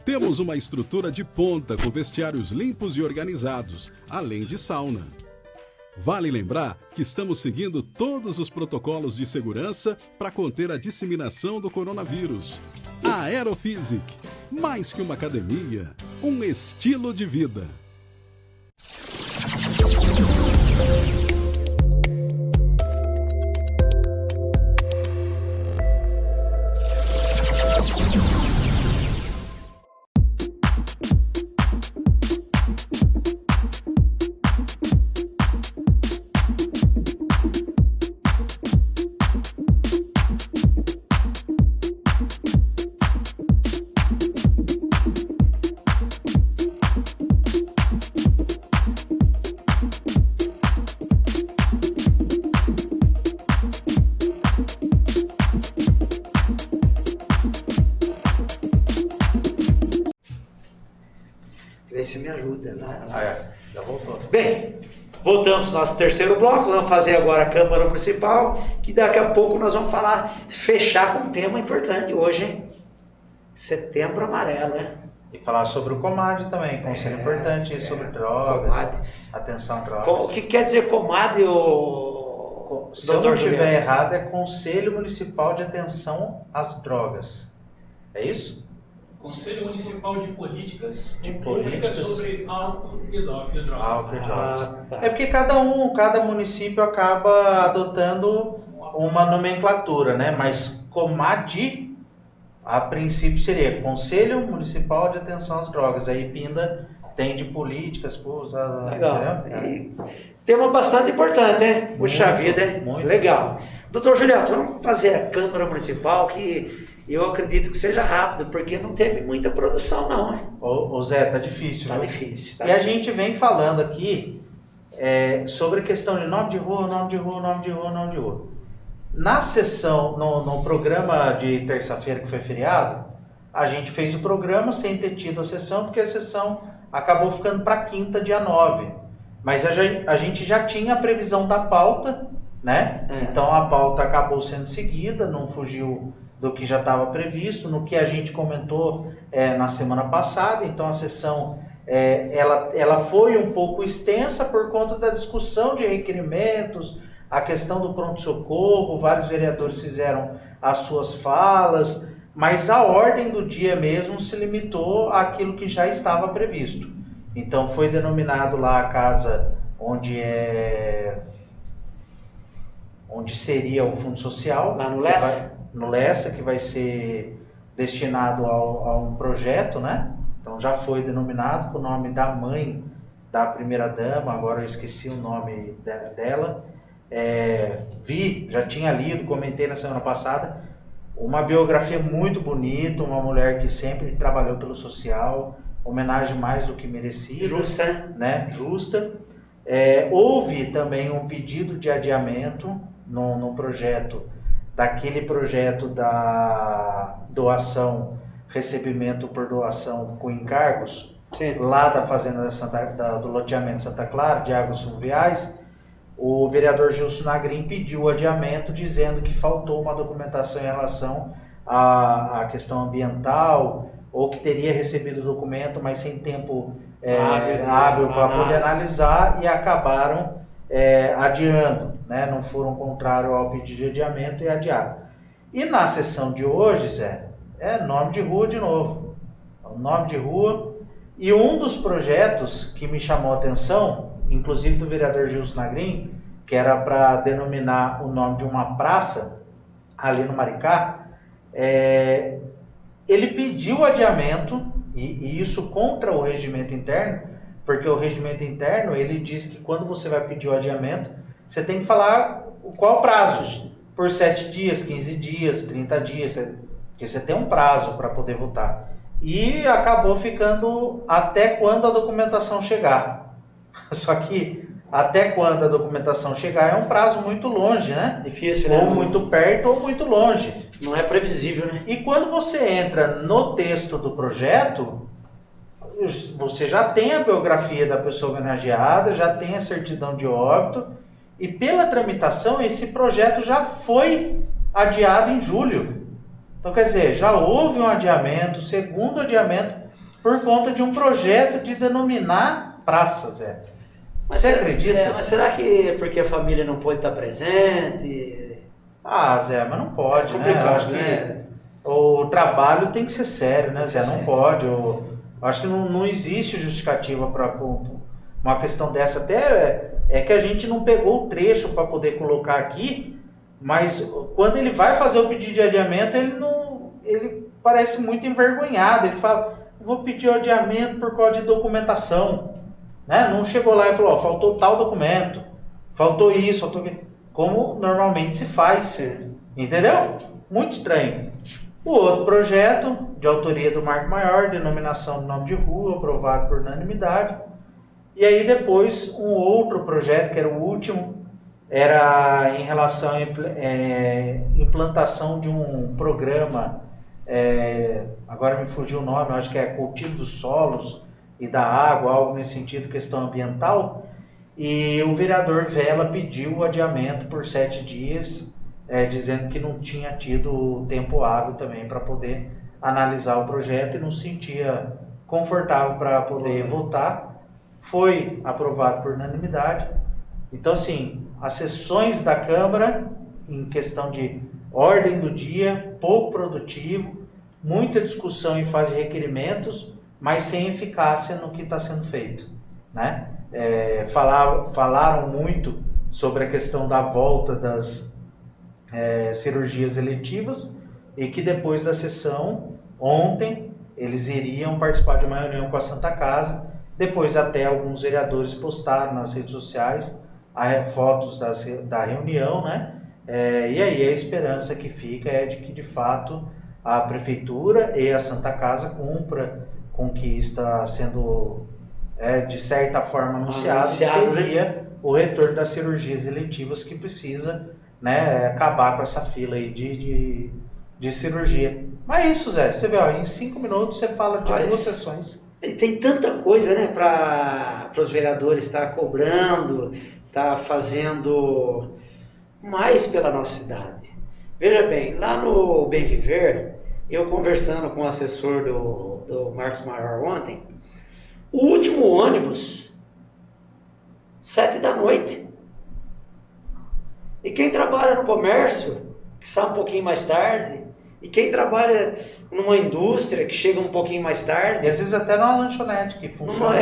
Temos uma estrutura de ponta com vestiários limpos e organizados, além de sauna. Vale lembrar que estamos seguindo todos os protocolos de segurança para conter a disseminação do coronavírus. A Aerofísic, mais que uma academia, um estilo de vida. Vê se me ajuda. Já voltou. Bem, voltamos ao nosso terceiro bloco. Vamos fazer agora a Câmara Municipal, que daqui a pouco nós vamos fechar com um tema importante hoje, hein? Setembro Amarelo, né? E falar sobre o COMAD também, conselho importante sobre drogas, COMAD. atenção drogas. O que quer dizer COMAD, Se eu não estiver errado, é Conselho Municipal de Atenção às Drogas. É isso? Conselho Municipal de Políticas Políticas sobre álcool e drogas. Álcool e drogas. Tá. É porque cada município acaba adotando uma nomenclatura, né? Mas COMAD, a princípio, seria Conselho Municipal de Atenção às Drogas. Aí Pinda tem de políticas, Legal. E tema bastante importante, né? Puxa vida, hein? Muito. Legal. Doutor Juliato, vamos fazer a Câmara Municipal, que eu acredito que seja rápido, porque não teve muita produção, não, né? Ô Zé, tá difícil. Tá viu? difícil. E a gente vem falando aqui sobre a questão de nome de rua. Na sessão, no programa de terça-feira, que foi feriado, a gente fez o programa sem ter tido a sessão, porque a sessão acabou ficando para quinta, dia 9. Mas a gente já tinha a previsão da pauta, né? Então a pauta acabou sendo seguida, não fugiu do que já estava previsto, no que a gente comentou na semana passada. Então a sessão ela foi um pouco extensa por conta da discussão de requerimentos, a questão do pronto-socorro, vários vereadores fizeram as suas falas, mas a ordem do dia mesmo se limitou àquilo que já estava previsto. Então foi denominado lá a casa onde seria o Fundo Social. Lá no Lessa? No Lessa, que vai ser destinado a um projeto, né? Então já foi denominado com o nome da mãe da primeira-dama, agora eu esqueci o nome dela. Já tinha lido, comentei na semana passada, uma biografia muito bonita, uma mulher que sempre trabalhou pelo social, homenagem mais do que merecida. Justa. Né? Justa. Houve também um pedido de adiamento no projeto, daquele projeto da doação, recebimento por doação com encargos, sim, lá da fazenda do loteamento Santa Clara, de águas fluviais. O vereador Gilson Nagrin pediu o adiamento, dizendo que faltou uma documentação em relação à questão ambiental, ou que teria recebido o documento, mas sem tempo hábil para poder analisar e acabaram adiando, né? Não foram contrários ao pedido de adiamento e adiaram. E na sessão de hoje, Zé, é nome de rua de novo. Nome de rua. E um dos projetos que me chamou a atenção, inclusive do vereador Gilson Nagrin, que era para denominar o nome de uma praça ali no Maricá, ele pediu adiamento, e isso contra o regimento interno, porque o regimento interno, ele diz que quando você vai pedir o adiamento, você tem que falar qual o prazo, por 7 dias, 15 dias, 30 dias, porque você tem um prazo para poder votar. E acabou ficando até quando a documentação chegar. Só que até quando a documentação chegar é um prazo muito longe, né? Difícil, né? Ou muito perto ou muito longe. Não é previsível, né? E quando você entra no texto do projeto, você já tem a biografia da pessoa homenageada, já tem a certidão de óbito, e pela tramitação esse projeto já foi adiado em julho. Então, quer dizer, já houve um adiamento, segundo adiamento, por conta de um projeto de denominar praças, Zé. Mas você acredita? Mas será que é porque a família não pode estar presente? Zé, mas não pode, né? Eu acho né? que o trabalho tem que ser sério, né, Zé? Não pode. Eu acho que não existe justificativa para uma questão dessa. Até é que a gente não pegou o trecho para poder colocar aqui, mas quando ele vai fazer o pedido de adiamento, ele parece muito envergonhado. Ele fala, vou pedir o adiamento por causa de documentação. Né? Não chegou lá e falou, faltou tal documento, faltou isso, faltou aquilo. Como normalmente se faz. Entendeu? Muito estranho. O outro projeto, de autoria do Marco Maior, denominação do nome de rua, aprovado por unanimidade. E aí depois um outro projeto, que era o último, era em relação à implantação de um programa, agora me fugiu o nome, eu acho que é cultivo dos solos e da água, algo nesse sentido, questão ambiental, e o vereador Vela pediu o adiamento por 7 dias, dizendo que não tinha tido tempo hábil também para poder analisar o projeto e não se sentia confortável para poder votar. Foi aprovado por unanimidade. Então, assim, as sessões da Câmara, em questão de ordem do dia, pouco produtivo, muita discussão em fase de requerimentos, mas sem eficácia no que está sendo feito, né? Falaram muito sobre a questão da volta das cirurgias eletivas e que depois da sessão, ontem, eles iriam participar de uma reunião com a Santa Casa. Depois até alguns vereadores postaram nas redes sociais fotos da reunião, né? E aí a esperança que fica é de que, de fato, a Prefeitura e a Santa Casa cumpra com o que está sendo, de certa forma, anunciado, seria, né, o retorno das cirurgias eletivas que precisa, né, acabar com essa fila aí de cirurgia. Mas é isso, Zé. Você vê, em 5 minutos você fala de 2 sessões. Tem tanta coisa, né, para os vereadores estar cobrando, estar fazendo mais pela nossa cidade. Veja bem, lá no Bem Viver, eu conversando com o assessor do Marcos Maior ontem, o último ônibus, 7 da noite. E quem trabalha no comércio, que sai um pouquinho mais tarde, e quem trabalha numa indústria que chega um pouquinho mais tarde. E às vezes até numa lanchonete que funciona.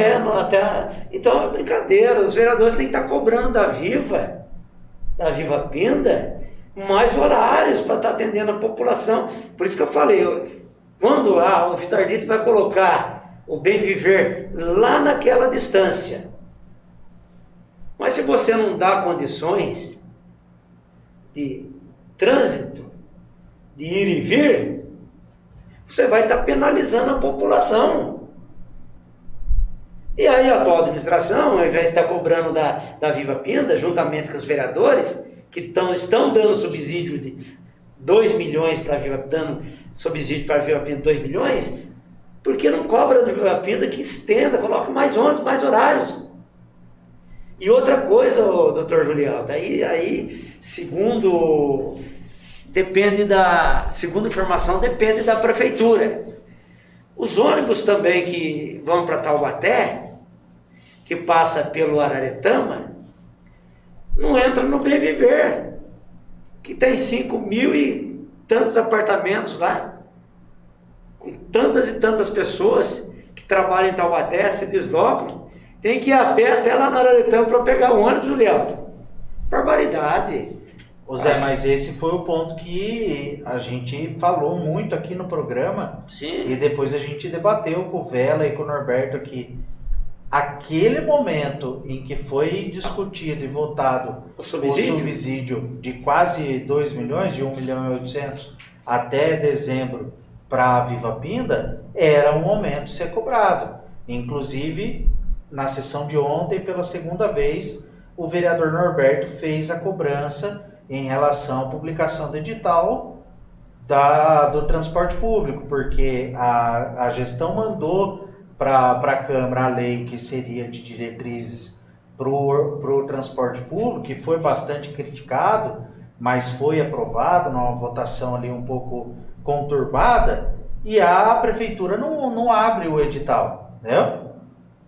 Então é brincadeira, os vereadores têm que estar cobrando da Viva Pinda, mais horários para estar atendendo a população. Por isso que eu falei, quando o Vitardito vai colocar o Bem Viver lá naquela distância, mas se você não dá condições de trânsito, de ir e vir, você vai estar penalizando a população. E aí a atual administração, ao invés de estar cobrando da Viva Pinda, juntamente com os vereadores, que estão dando subsídio de 2 milhões para a Viva Pinda, dando subsídio para a Viva Pinda 2 milhões, por que não cobra da Viva Pinda que estenda, coloque mais ônibus, mais horários? E outra coisa, doutor Julialto, aí segundo informação, depende da prefeitura. Os ônibus também que vão para Taubaté, que passa pelo Araretama não entra no Bem Viver, que tem 5.000 e tantos apartamentos lá, com tantas e tantas pessoas que trabalham em Taubaté, se deslocam, tem que ir a pé até lá no Araretama para pegar o ônibus, Julião. Barbaridade. Ô Zé, mas esse foi o ponto que a gente falou muito aqui no programa. Sim. E depois a gente debateu com o Vela e com o Norberto aqui. Aquele momento em que foi discutido e votado o subsídio de quase 2 milhões, de 1.800.000 até dezembro para a Viva Pinda, era um momento de ser cobrado. Inclusive, na sessão de ontem, pela segunda vez, o vereador Norberto fez a cobrança em relação à publicação do edital do transporte público, porque a gestão mandou para a Câmara a lei que seria de diretrizes para o transporte público, que foi bastante criticado, mas foi aprovado numa votação ali um pouco conturbada, e a prefeitura não abre o edital, né?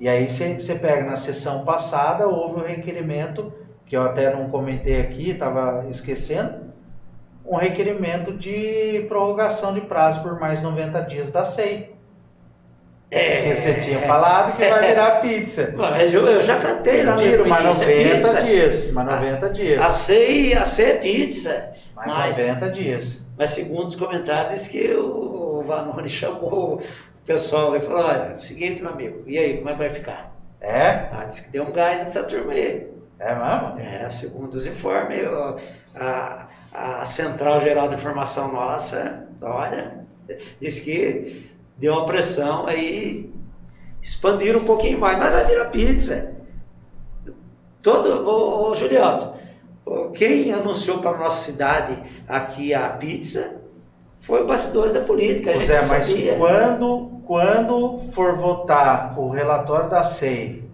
E aí você pega na sessão passada, houve um requerimento, que eu até não comentei aqui, estava esquecendo, um requerimento de prorrogação de prazo por mais 90 dias da SEI. Você tinha falado que vai virar pizza. Mas eu já cantei lá no início. Mas 90 dias. A SEI é pizza. Mais 90 dias. Mas segundo os comentários que o Vanoni chamou o pessoal e falou, olha, seguinte, meu amigo, e aí, como é que vai ficar? Disse que deu um gás nessa turma aí. É mesmo? Segundo os informes, a Central Geral de Informação nossa, olha, disse que deu uma pressão aí, expandiram um pouquinho mais, mas vai virar pizza. Ô Juliano, quem anunciou para a nossa cidade aqui a pizza foi o Bastidores da Política. Mas quando for votar o relatório da SEI,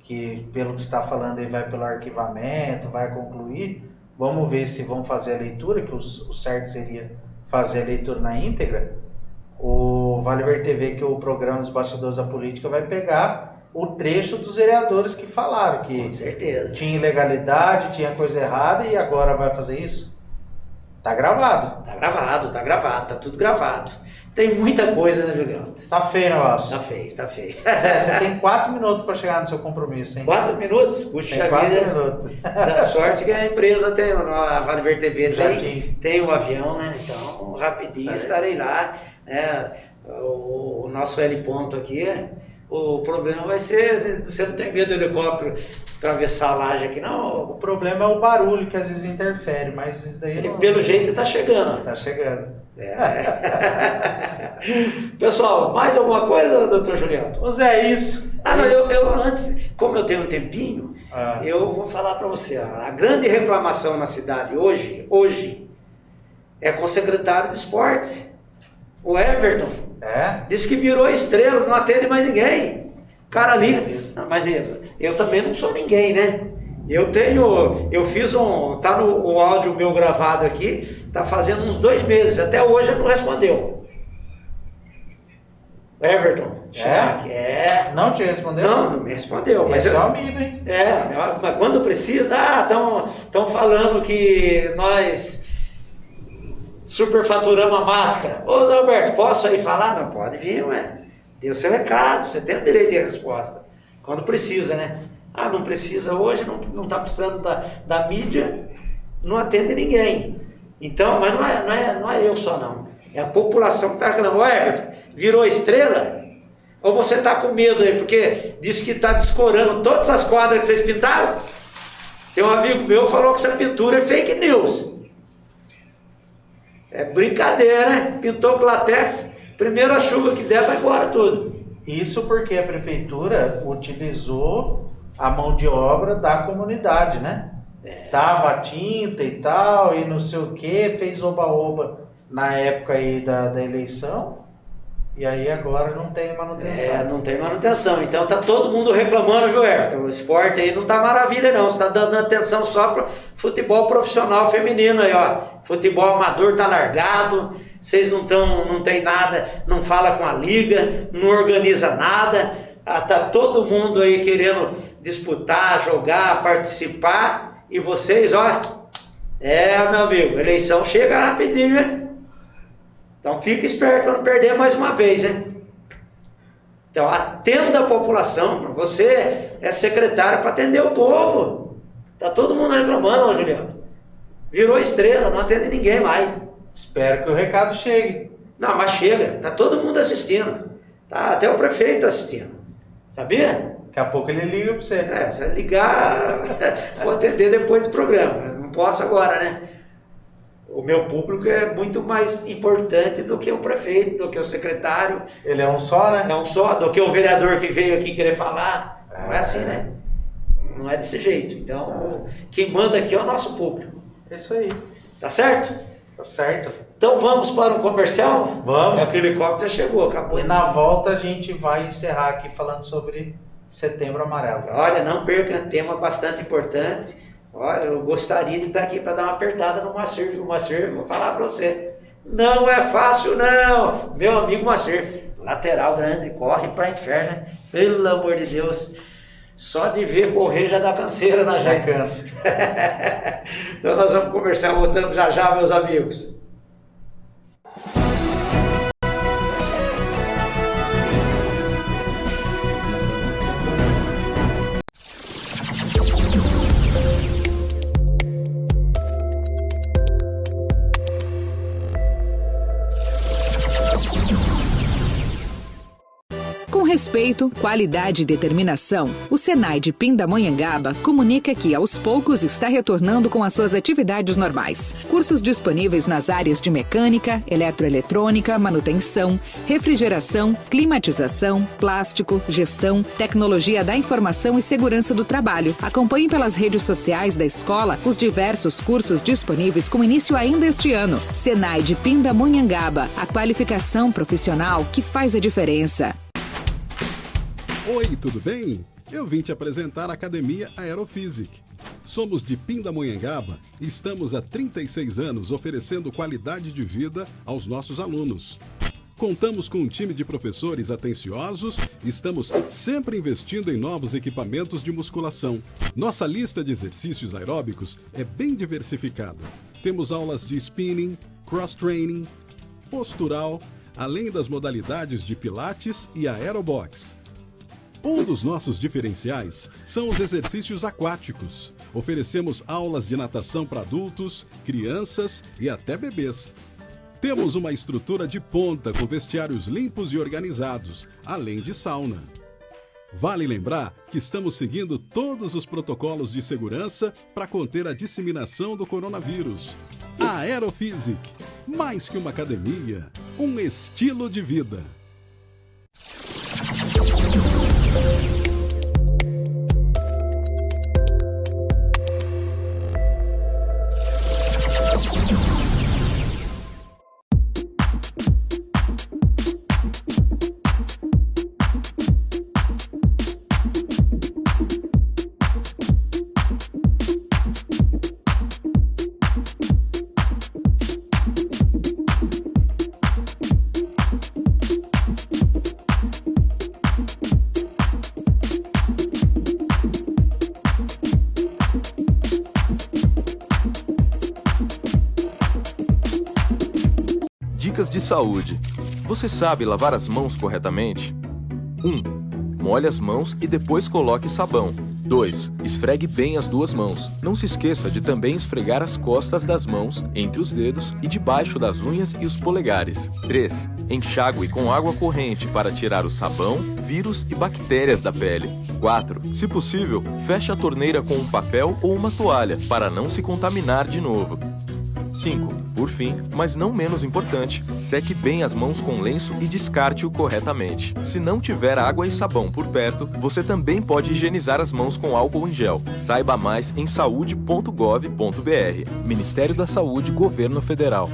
que pelo que você está falando aí vai pelo arquivamento, vai concluir, vamos ver se vão fazer a leitura, que o certo seria fazer a leitura na íntegra. O Vale Verde TV, que é o programa dos Bastidores da Política, vai pegar o trecho dos vereadores que falaram que com certeza tinha ilegalidade, tinha coisa errada, e agora vai fazer isso? Tá gravado. Tá gravado, tá tudo gravado. Tem muita coisa, né, Juliano? Tá feio o negócio. Tá feio. Zé, você tem 4 minutos para chegar no seu compromisso, hein? 4 minutos? Puxa tem 4 vida. minutos. Da sorte que a empresa tem, a Vale Verde TV tem o avião, né? Então, rapidinho estarei lá. O nosso L ponto aqui, o problema vai ser, você não tem medo do helicóptero atravessar a laje aqui, não? O problema é o barulho que às vezes interfere, mas isso daí não... Pelo jeito tá chegando. Tá chegando. Pessoal, mais alguma coisa, doutor Juliano? Ô Zé, isso. Eu antes, como eu tenho um tempinho, eu vou falar para você, a grande reclamação na cidade hoje é com o secretário de esportes. O Everton disse que virou estrela, não atende mais ninguém. O cara liga. Mas eu também não sou ninguém, né? Eu fiz tá no áudio meu gravado aqui, tá fazendo uns 2 meses, até hoje ele não respondeu. Everton. Não te respondeu? Não me respondeu. Mas é seu amigo, hein? Mas quando precisa, estão falando que nós superfaturamos a máscara. Ô Zé Alberto, posso aí falar? Não, pode vir, ué. Deu seu recado, você tem o direito de resposta. Quando precisa, né? Não precisa hoje, não está precisando da mídia, não atende ninguém. Então, mas não é eu só não. É a população que está reclamando. Ô Everton, virou estrela? Ou você está com medo aí, porque disse que está descorando todas as quadras que vocês pintaram? Tem um amigo meu que falou que essa pintura é fake news. É brincadeira, né? Pintou com latex, primeiro a chuva que der vai embora tudo. Isso porque a prefeitura utilizou a mão de obra da comunidade, né? Tava tinta e tal, e não sei o que, fez oba-oba na época aí da eleição, e aí agora não tem manutenção. Não tem manutenção, então tá todo mundo reclamando, viu, Everton? O esporte aí não tá maravilha não, você tá dando atenção só pro futebol profissional feminino aí, ó. Futebol amador tá largado, vocês não tem nada, não fala com a liga, não organiza nada. Tá todo mundo aí querendo disputar, jogar, participar, e vocês, ó, meu amigo, eleição chega rapidinho, né? Então fica esperto para não perder mais uma vez, hein? Então atenda a população, você é secretário para atender o povo. Tá todo mundo reclamando, ó, Juliano. Virou estrela, não atende ninguém mais. Espero que o recado chegue. Não, mas chega, tá todo mundo assistindo. Tá, até o prefeito assistindo. Sabia? Daqui a pouco ele liga para você. Se ligar, vou atender depois do programa. Eu não posso agora, né? O meu público é muito mais importante do que o prefeito, do que o secretário. Ele é um só, né? É um só, do que o vereador que veio aqui querer falar. Não é assim, né? Não é desse jeito. Então, quem manda aqui é o nosso público. É isso aí. Tá certo? Tá certo. Então vamos para um comercial? Vamos. O helicóptero já chegou, acabou. E na volta a gente vai encerrar aqui falando sobre Setembro Amarelo. Olha, não perca, tema bastante importante. Olha, eu gostaria de estar aqui para dar uma apertada no Moacir. O Moacir, vou falar para você, não é fácil não. Meu amigo Moacir, lateral grande, corre para inferno, né? Pelo amor de Deus. Só de ver correr já dá canseira na gente. Já cansa. Então nós vamos conversar, voltando já já, meus amigos. Com respeito, qualidade e determinação, o Senai de Pindamonhangaba comunica que aos poucos está retornando com as suas atividades normais. Cursos disponíveis nas áreas de mecânica, eletroeletrônica, manutenção, refrigeração, climatização, plástico, gestão, tecnologia da informação e segurança do trabalho. Acompanhe pelas redes sociais da escola os diversos cursos disponíveis com início ainda este ano. Senai de Pindamonhangaba, a qualificação profissional que faz a diferença. Oi, tudo bem? Eu vim te apresentar a Academia Aerofísic. Somos de Pindamonhangaba e estamos há 36 anos oferecendo qualidade de vida aos nossos alunos. Contamos com um time de professores atenciosos e estamos sempre investindo em novos equipamentos de musculação. Nossa lista de exercícios aeróbicos é bem diversificada. Temos aulas de spinning, cross-training, postural, além das modalidades de pilates e aerobox. Um dos nossos diferenciais são os exercícios aquáticos. Oferecemos aulas de natação para adultos, crianças e até bebês. Temos uma estrutura de ponta com vestiários limpos e organizados, além de sauna. Vale lembrar que estamos seguindo todos os protocolos de segurança para conter a disseminação do coronavírus. A Aerofísic, mais que uma academia, um estilo de vida. Dicas de saúde. Você sabe lavar as mãos corretamente? 1. Molhe as mãos e depois coloque sabão. 2. Esfregue bem as duas mãos. Não se esqueça de também esfregar as costas das mãos, entre os dedos e debaixo das unhas e os polegares. 3. Enxague com água corrente para tirar o sabão, vírus e bactérias da pele. 4. Se possível, feche a torneira com um papel ou uma toalha para não se contaminar de novo. 5. Por fim, mas não menos importante, seque bem as mãos com lenço e descarte-o corretamente. Se não tiver água e sabão por perto, você também pode higienizar as mãos com álcool em gel. Saiba mais em saude.gov.br. Ministério da Saúde, Governo Federal.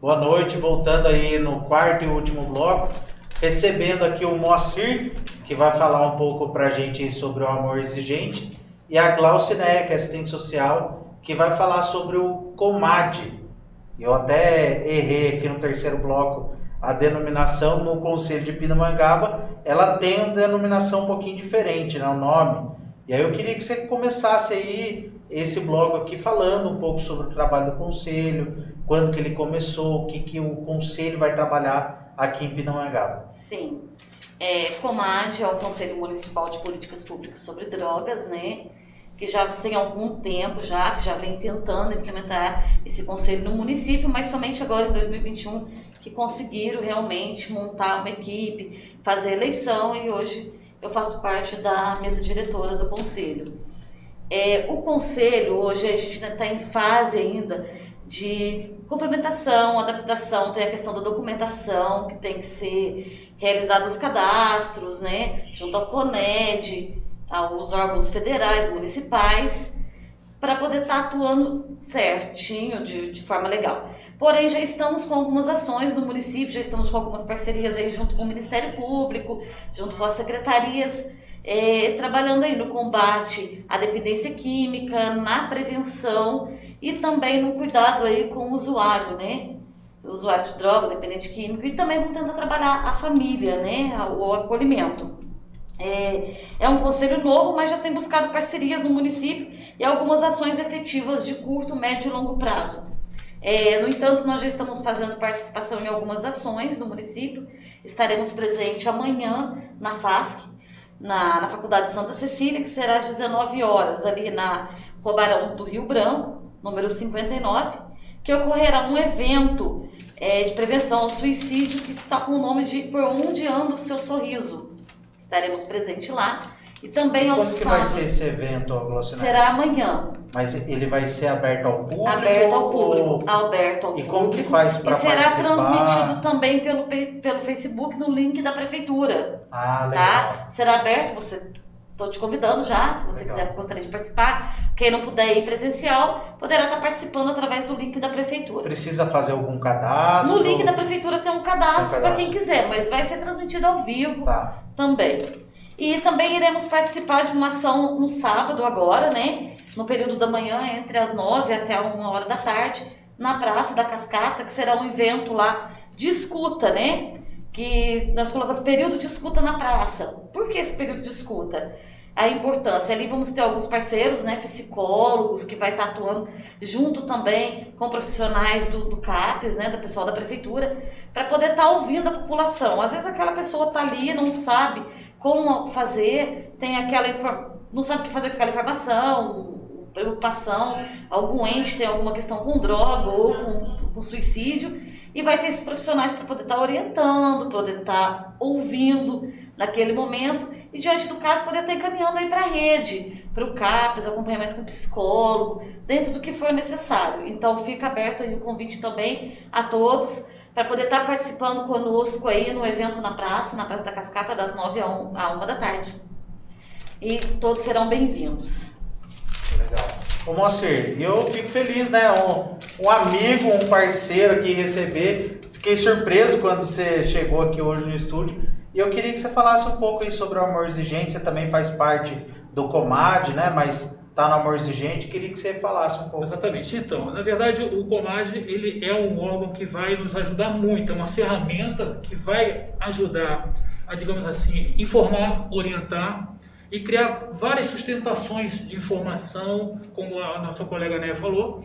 Boa noite, voltando aí no quarto e último bloco, recebendo aqui o Moacir, que vai falar um pouco pra gente aí sobre o amor exigente, e a Glauciné, que é assistente social, que vai falar sobre o COMAD. Eu até errei aqui no terceiro bloco a denominação no Conselho de Pindamonhangaba, ela tem uma denominação um pouquinho diferente, né, o nome. E aí eu queria que você começasse aí esse bloco aqui falando um pouco sobre o trabalho do Conselho, quando que ele começou, o que o Conselho vai trabalhar aqui em Pindamonhangaba. Sim, COMAD é o Conselho Municipal de Políticas Públicas sobre Drogas, né? Que já tem algum tempo que já vem tentando implementar esse conselho no município, mas somente agora em 2021 que conseguiram realmente montar uma equipe, fazer eleição, e hoje eu faço parte da mesa diretora do conselho. O conselho, hoje a gente está em fase ainda de complementação, adaptação, tem a questão da documentação, que tem que ser realizados os cadastros, né, junto ao CONED, aos órgãos federais, municipais, para poder estar atuando certinho, de forma legal. Porém, já estamos com algumas ações no município, já estamos com algumas parcerias aí junto com o Ministério Público, junto com as secretarias, trabalhando aí no combate à dependência química, na prevenção e também no cuidado aí com o usuário, né? O usuário de droga, dependente químico, e também vamos tentar trabalhar a família, né? O acolhimento. É um conselho novo, mas já tem buscado parcerias no município e algumas ações efetivas de curto, médio e longo prazo. No entanto, nós já estamos fazendo participação em algumas ações no município. Estaremos presentes amanhã na FASC, na Faculdade Santa Cecília, que será às 19 horas, ali na Robarão do Rio Branco, número 59, que ocorrerá um evento de prevenção ao suicídio que está com o nome de Por Onde Anda o Seu Sorriso. Estaremos presentes lá. E também ao sábado. Como que vai ser esse evento, Glauciné? Será amanhã. Mas ele vai ser aberto ao público? Aberto ao público. Aberto ao público. E como que faz para participar? E será transmitido também pelo Facebook no link da Prefeitura. Ah, legal. Tá? Será aberto, estou te convidando já, se você quiser, gostaria de participar. Quem não puder ir presencial, poderá estar participando através do link da Prefeitura. Precisa fazer algum cadastro? No link da Prefeitura tem um cadastro para quem quiser, mas vai ser transmitido ao vivo também. E também iremos participar de uma ação no sábado agora, né? No período da manhã, entre as 9 até 1 hora da tarde, na Praça da Cascata, que será um evento lá de escuta, né? Que nós colocamos período de escuta na praça. Por que esse período de escuta? A importância, ali vamos ter alguns parceiros, né, psicólogos, que vai estar atuando junto também com profissionais do CAPES, né, da pessoal da prefeitura, para poder estar ouvindo a população. Às vezes aquela pessoa está ali, não sabe como fazer, não sabe o que fazer com aquela informação, preocupação, algum ente tem alguma questão com droga ou com suicídio, e vai ter esses profissionais para poder estar orientando, poder estar ouvindo naquele momento, e diante do caso poder estar encaminhando aí para a rede, para o CAPES, acompanhamento com o psicólogo, dentro do que for necessário. Então fica aberto aí o convite também a todos, para poder estar participando conosco aí no evento na Praça da Cascata, das 9 à 1 da tarde. E todos serão bem-vindos. Legal. Ô Moacir, eu fico feliz, né? Um amigo, um parceiro aqui receber. Fiquei surpreso quando você chegou aqui hoje no estúdio. E eu queria que você falasse um pouco aí sobre o Amor Exigente. Você também faz parte do COMAD, né? Mas tá no Amor Exigente. Queria que você falasse um pouco. Exatamente. Então, na verdade, o COMAD ele é um órgão que vai nos ajudar muito. É uma ferramenta que vai ajudar a, digamos assim, informar, orientar e criar várias sustentações de informação, como a nossa colega Néia falou.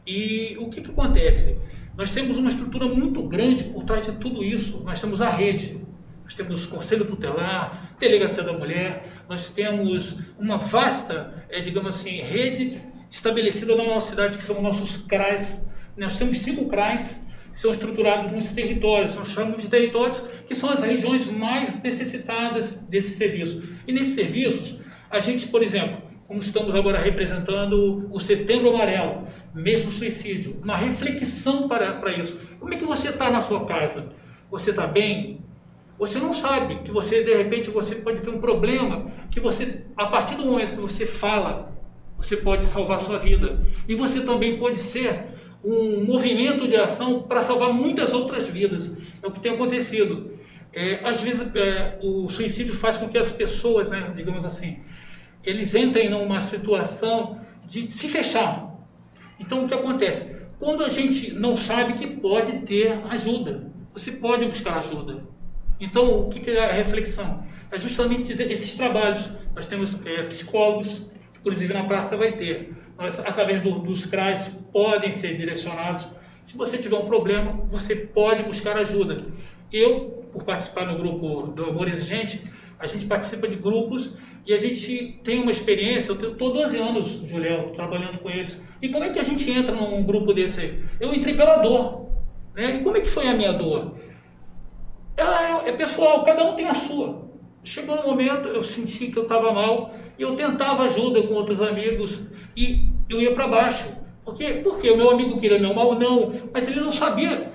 E o que acontece? Nós temos uma estrutura muito grande por trás de tudo isso. Nós temos a rede, nós temos o Conselho Tutelar, Delegacia da Mulher, nós temos uma vasta, digamos assim, rede estabelecida na nossa cidade, que são os nossos CRAs. Nós temos 5 CRAs, que são estruturados nos territórios, nós chamamos de territórios, que são as regiões mais necessitadas desse serviço. E nesses serviços, a gente, por exemplo, como estamos agora representando o Setembro Amarelo, mês do suicídio, uma reflexão para isso. Como é que você está na sua casa? Você está bem? Você não sabe que você, de repente, você pode ter um problema, que você, a partir do momento que você fala, você pode salvar a sua vida. E você também pode ser um movimento de ação para salvar muitas outras vidas. É o que tem acontecido. Às vezes o suicídio faz com que as pessoas, né, digamos assim, eles entrem numa situação de se fechar. Então o que acontece? Quando a gente não sabe que pode ter ajuda, você pode buscar ajuda. Então o que é a reflexão? É justamente dizer, esses trabalhos. Nós temos psicólogos, inclusive na praça vai ter. Nós, através dos CRAs, podem ser direcionados. Se você tiver um problema, você pode buscar ajuda. Eu, por participar no grupo do Amor Exigente, a gente participa de grupos e a gente tem uma experiência. Eu estou 12 anos, Juliel, trabalhando com eles. E como é que a gente entra num grupo desse aí? Eu entrei pela dor. Né? E como é que foi a minha dor? Ela é pessoal, cada um tem a sua. Chegou um momento, eu senti que eu estava mal e eu tentava ajuda com outros amigos e eu ia para baixo. Por quê? Porque o meu amigo queria meu mal? Não, mas ele não sabia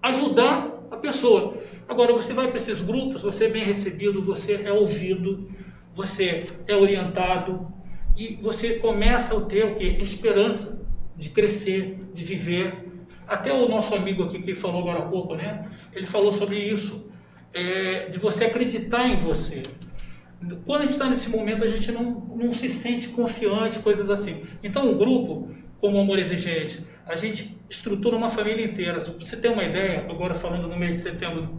ajudar a pessoa. Agora, você vai para esses grupos, você é bem recebido, você é ouvido, você é orientado e você começa a ter o quê? Esperança de crescer, de viver. Até o nosso amigo aqui que falou agora há pouco, né? Ele falou sobre isso, de você acreditar em você. Quando a gente está nesse momento, a gente não se sente confiante, coisas assim. Então, o grupo, como o Amor Exigente, a gente estrutura uma família inteira. Se você tem uma ideia, agora falando no mês de setembro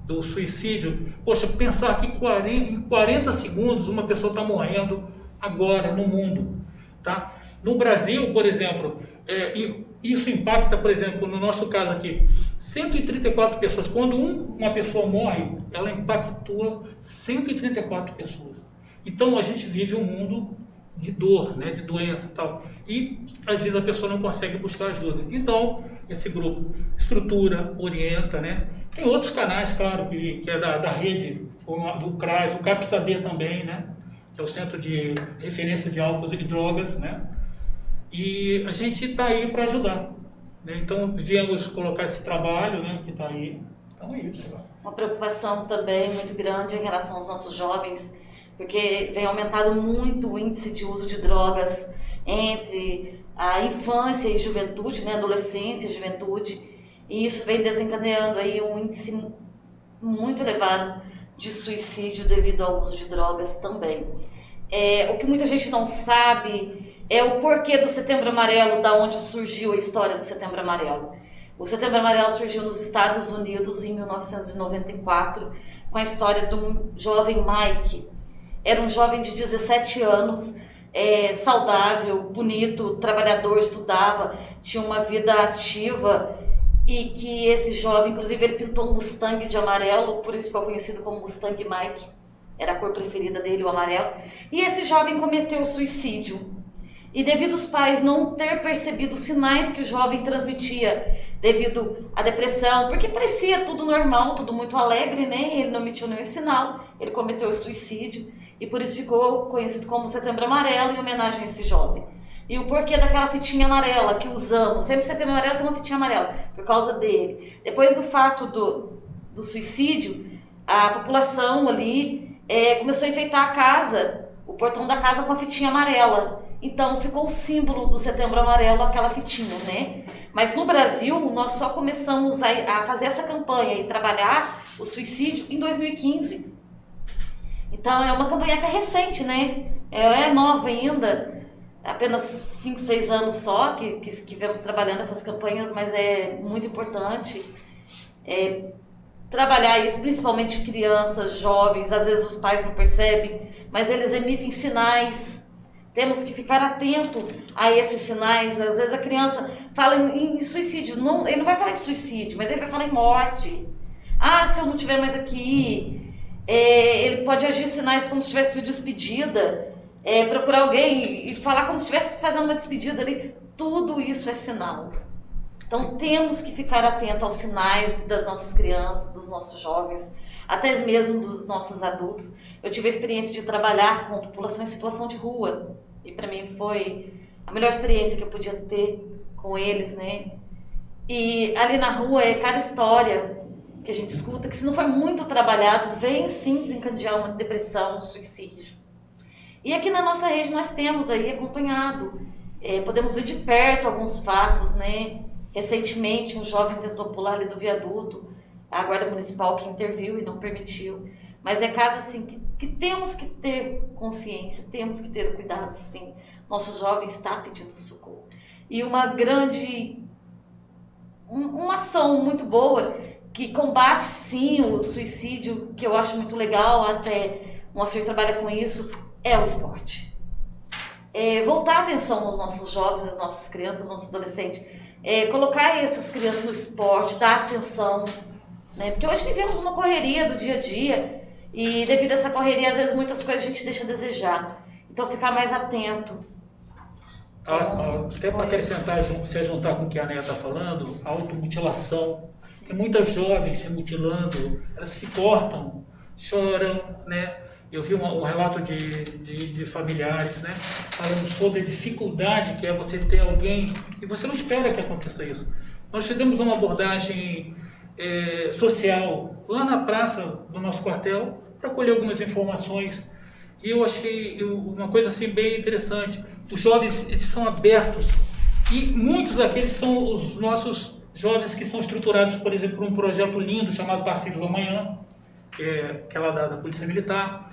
do suicídio, poxa, pensar que em 40 segundos uma pessoa está morrendo agora no mundo. Tá? No Brasil, por exemplo, isso impacta, por exemplo, no nosso caso aqui, 134 pessoas. Quando uma pessoa morre, ela impactua 134 pessoas. Então, a gente vive um mundo de dor, né, de doença e tal. E, às vezes, a pessoa não consegue buscar ajuda. Então, esse grupo estrutura, orienta, né? Tem outros canais, claro, que é da rede, do CRAS, o CAPSAB também, né? Que é o Centro de Referência de Álcool e Drogas, né? E a gente está aí para ajudar. Né? Então, viemos colocar esse trabalho, né, que está aí. Então, é isso. Uma preocupação também muito grande em relação aos nossos jovens, porque vem aumentado muito o índice de uso de drogas entre a infância e juventude, né, adolescência e juventude, e isso vem desencadeando aí um índice muito elevado de suicídio devido ao uso de drogas também. O que muita gente não sabe é o porquê do Setembro Amarelo, da onde surgiu a história do Setembro Amarelo. O Setembro Amarelo surgiu nos Estados Unidos em 1994, com a história do jovem Mike. Era um jovem de 17 anos, saudável, bonito, trabalhador, estudava, tinha uma vida ativa, e que esse jovem, inclusive, ele pintou um Mustang de amarelo, por isso ficou conhecido como Mustang Mike, era a cor preferida dele, o amarelo, e esse jovem cometeu suicídio. E devido aos pais não ter percebido os sinais que o jovem transmitia, devido à depressão, porque parecia tudo normal, tudo muito alegre, né? Ele não emitiu nenhum sinal, ele cometeu o suicídio, e por isso ficou conhecido como Setembro Amarelo, em homenagem a esse jovem. E o porquê daquela fitinha amarela que usamos, sempre Setembro Amarelo tem uma fitinha amarela, por causa dele. Depois do fato do suicídio, a população ali começou a enfeitar a casa, o portão da casa com a fitinha amarela. Então ficou o símbolo do Setembro Amarelo, aquela fitinha, né? Mas no Brasil, nós só começamos a fazer essa campanha e trabalhar o suicídio em 2015. Então é uma campanha até recente, né? É nova ainda, apenas 5, 6 anos só que vemos trabalhando essas campanhas, mas é muito importante trabalhar isso, principalmente crianças, jovens. Às vezes os pais não percebem, mas eles emitem sinais. Temos que ficar atento a esses sinais. Às vezes a criança fala em suicídio. Não, ele não vai falar em suicídio, mas ele vai falar em morte. Se eu não estiver mais aqui, ele pode agir sinais como se tivesse sido despedida, procurar alguém e falar como se estivesse fazendo uma despedida ali. Tudo isso é sinal. Então temos que ficar atento aos sinais das nossas crianças, dos nossos jovens, até mesmo dos nossos adultos. Eu tive a experiência de trabalhar com população em situação de rua. E para mim foi a melhor experiência que eu podia ter com eles, né? E ali na rua é cada história que a gente escuta, que se não for muito trabalhado, vem sim desencadear uma depressão, um suicídio. E aqui na nossa rede nós temos aí acompanhado Podemos ver de perto alguns fatos, né? Recentemente, um jovem tentou pular ali do viaduto, a Guarda Municipal que interviu e não permitiu. Mas é caso assim que temos que ter consciência, temos que ter cuidado, sim. Nosso jovem está pedindo socorro. E uma ação muito boa que combate, sim, o suicídio, que eu acho muito legal, até o Moacir trabalha com isso, é o esporte. Voltar a atenção aos nossos jovens, às nossas crianças, aos nossos adolescentes. Colocar essas crianças no esporte, dar atenção, né? Porque hoje vivemos uma correria do dia a dia e devido a essa correria, às vezes muitas coisas a gente deixa a desejar. Então ficar mais atento. Até para acrescentar, se juntar com o que a Néia está falando, a automutilação. Tem muitas jovens se mutilando, elas se cortam, choram, né? Eu vi um relato de familiares, né, falando sobre a dificuldade que é você ter alguém e você não espera que aconteça isso. Nós fizemos uma abordagem social lá na praça do nosso quartel para colher algumas informações e eu achei uma coisa assim bem interessante. Os jovens, eles são abertos e muitos daqueles são os nossos jovens que são estruturados, por exemplo, por um projeto lindo chamado Parceiros do Amanhã, que é lá da Polícia Militar.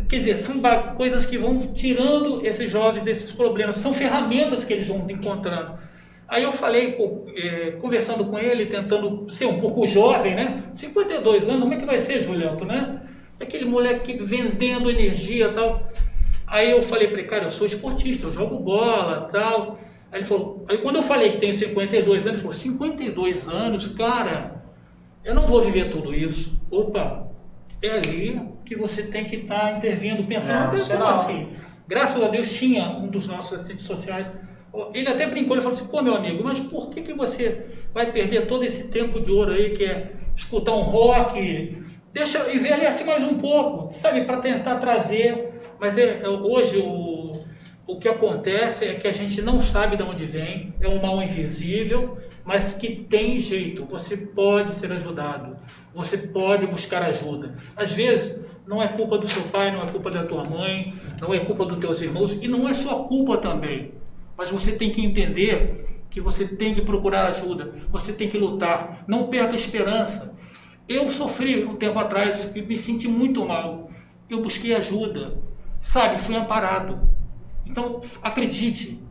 Quer dizer, são coisas que vão tirando esses jovens desses problemas, são ferramentas que eles vão encontrando. Aí eu falei, conversando com ele, tentando ser um pouco jovem, né? 52 anos, como é que vai ser, Juliano, né? Aquele moleque vendendo energia e tal. Aí eu falei para ele, cara, eu sou esportista, eu jogo bola e tal. Aí ele falou, aí quando eu falei que tenho 52 anos, ele falou, 52 anos, cara, eu não vou viver tudo isso. Opa! É ali que você tem que estar intervindo, pensando, como assim? Graças a Deus tinha um dos nossos assistentes sociais, ele até brincou, ele falou assim, pô meu amigo, mas por que você vai perder todo esse tempo de ouro aí, que é escutar um rock, deixa e ver ali assim mais um pouco, sabe, para tentar trazer, mas hoje o que acontece é que a gente não sabe de onde vem, é um mal invisível, mas que tem jeito, você pode ser ajudado, você pode buscar ajuda. Às vezes, não é culpa do seu pai, não é culpa da tua mãe, não é culpa dos teus irmãos, e não é sua culpa também. Mas você tem que entender que você tem que procurar ajuda, você tem que lutar, não perca a esperança. Eu sofri um tempo atrás, e me senti muito mal, eu busquei ajuda, sabe, fui amparado. Então, acredite,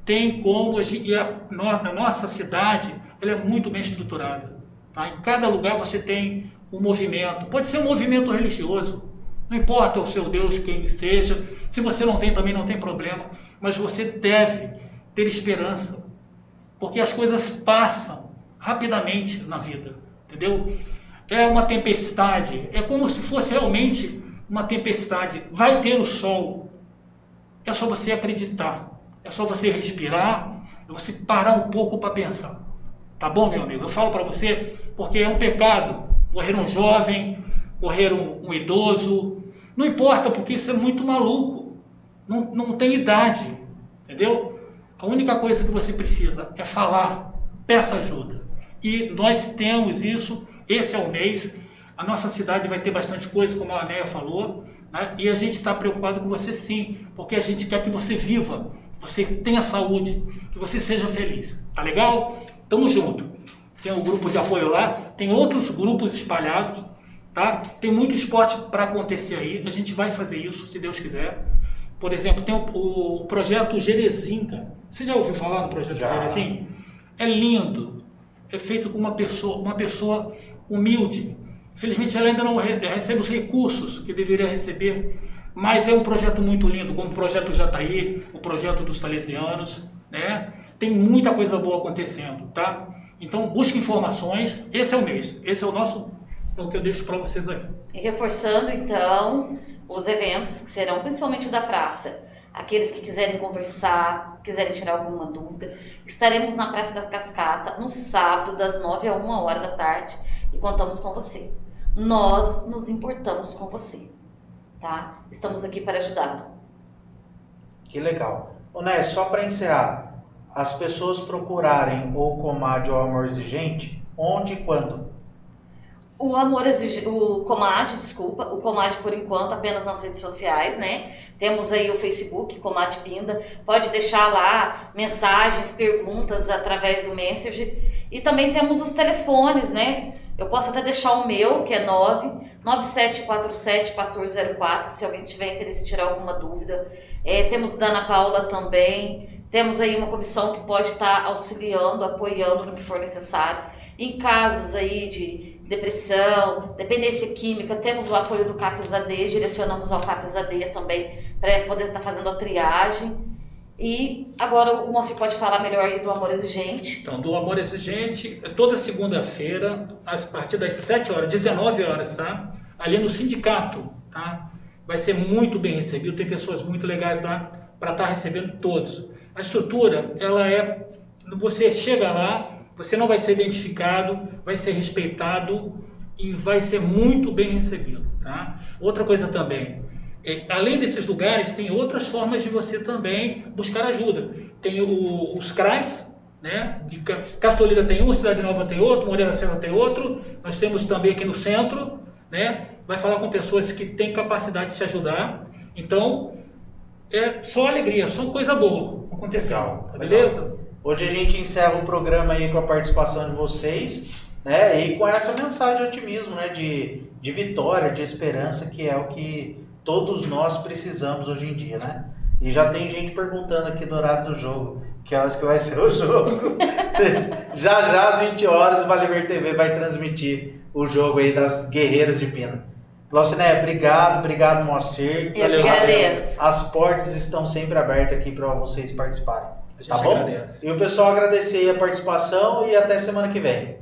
tem como, e a nossa cidade ela é muito bem estruturada. Tá? Em cada lugar você tem um movimento, pode ser um movimento religioso, não importa o seu Deus, quem seja, se você não tem também não tem problema, mas você deve ter esperança, porque as coisas passam rapidamente na vida, entendeu? É uma tempestade, é como se fosse realmente uma tempestade, vai ter o sol, é só você acreditar. É só você respirar, você parar um pouco para pensar. Tá bom, meu amigo? Eu falo para você porque é um pecado morrer um jovem, morrer um idoso. Não importa, porque isso é muito maluco. Não tem idade, entendeu? A única coisa que você precisa é falar, peça ajuda. E nós temos isso, esse é o mês. A nossa cidade vai ter bastante coisa, como a Néia falou, né? E a gente está preocupado com você sim, porque a gente quer que você viva, que você tenha saúde, que você seja feliz. Tá legal? Tamo junto. Tem um grupo de apoio lá, tem outros grupos espalhados, tá? Tem muito esporte para acontecer aí, a gente vai fazer isso, se Deus quiser. Por exemplo, tem o projeto Gerezim, cara. Você já ouviu falar no projeto Gerezim? É lindo, é feito com uma pessoa humilde. Infelizmente ela ainda não recebe os recursos que deveria receber, mas é um projeto muito lindo, como o projeto Jataí, o projeto dos Salesianos, né? Tem muita coisa boa acontecendo, tá? Então busque informações, esse é o mês, esse é o nosso, é o que eu deixo para vocês aí. E reforçando então os eventos que serão principalmente o da praça, aqueles que quiserem conversar, quiserem tirar alguma dúvida, estaremos na Praça da Cascata no sábado das 9 a 1 hora da tarde e contamos com você. Nós nos importamos com você, tá? Estamos aqui para ajudá-lo. Que legal. Né, só para encerrar, as pessoas procurarem o Comadre ou Amor Exigente, onde e quando? O Comad, por enquanto, apenas nas redes sociais, né? Temos aí o Facebook, Comad Pinda. Pode deixar lá mensagens, perguntas através do Messenger. E também temos os telefones, né? Eu posso até deixar o meu, que é 99747-1404, se alguém tiver interesse em tirar alguma dúvida. Temos da Ana Paula também. Temos aí uma comissão que pode estar auxiliando, apoiando no que for necessário. Em casos aí de depressão, dependência química, temos o apoio do CAPS-AD, direcionamos ao CAPS-AD também para poder estar fazendo a triagem. E agora o Moacir pode falar melhor aí do Amor Exigente. Então, do Amor Exigente, toda segunda-feira, a partir das 7 horas, 19 horas, tá? Ali no sindicato, tá? Vai ser muito bem recebido, tem pessoas muito legais lá para estar recebendo todos. A estrutura, ela você chega lá, você não vai ser identificado, vai ser respeitado e vai ser muito bem recebido, tá? Outra coisa também, além desses lugares, tem outras formas de você também buscar ajuda. Tem os CRAs, né? De Castorina tem um, Cidade Nova tem outro, Moreira Serra tem outro. Nós temos também aqui no centro, né? Vai falar com pessoas que têm capacidade de te ajudar. Então, é só alegria, só coisa boa acontecendo, beleza? Hoje a gente encerra o programa aí com a participação de vocês, né? E com essa mensagem de otimismo, né? De vitória, de esperança, que é o que todos nós precisamos hoje em dia, né? E já tem gente perguntando aqui do horário do jogo, que horas que vai ser o jogo. já às 20 horas o Vale TV vai transmitir o jogo aí das Guerreiras de Pina. Glaucineia, obrigado Moacir. Eu que agradeço. As portas estão sempre abertas aqui para vocês participarem. Tá bom? Agradece. E o pessoal agradecer a participação e até semana que vem.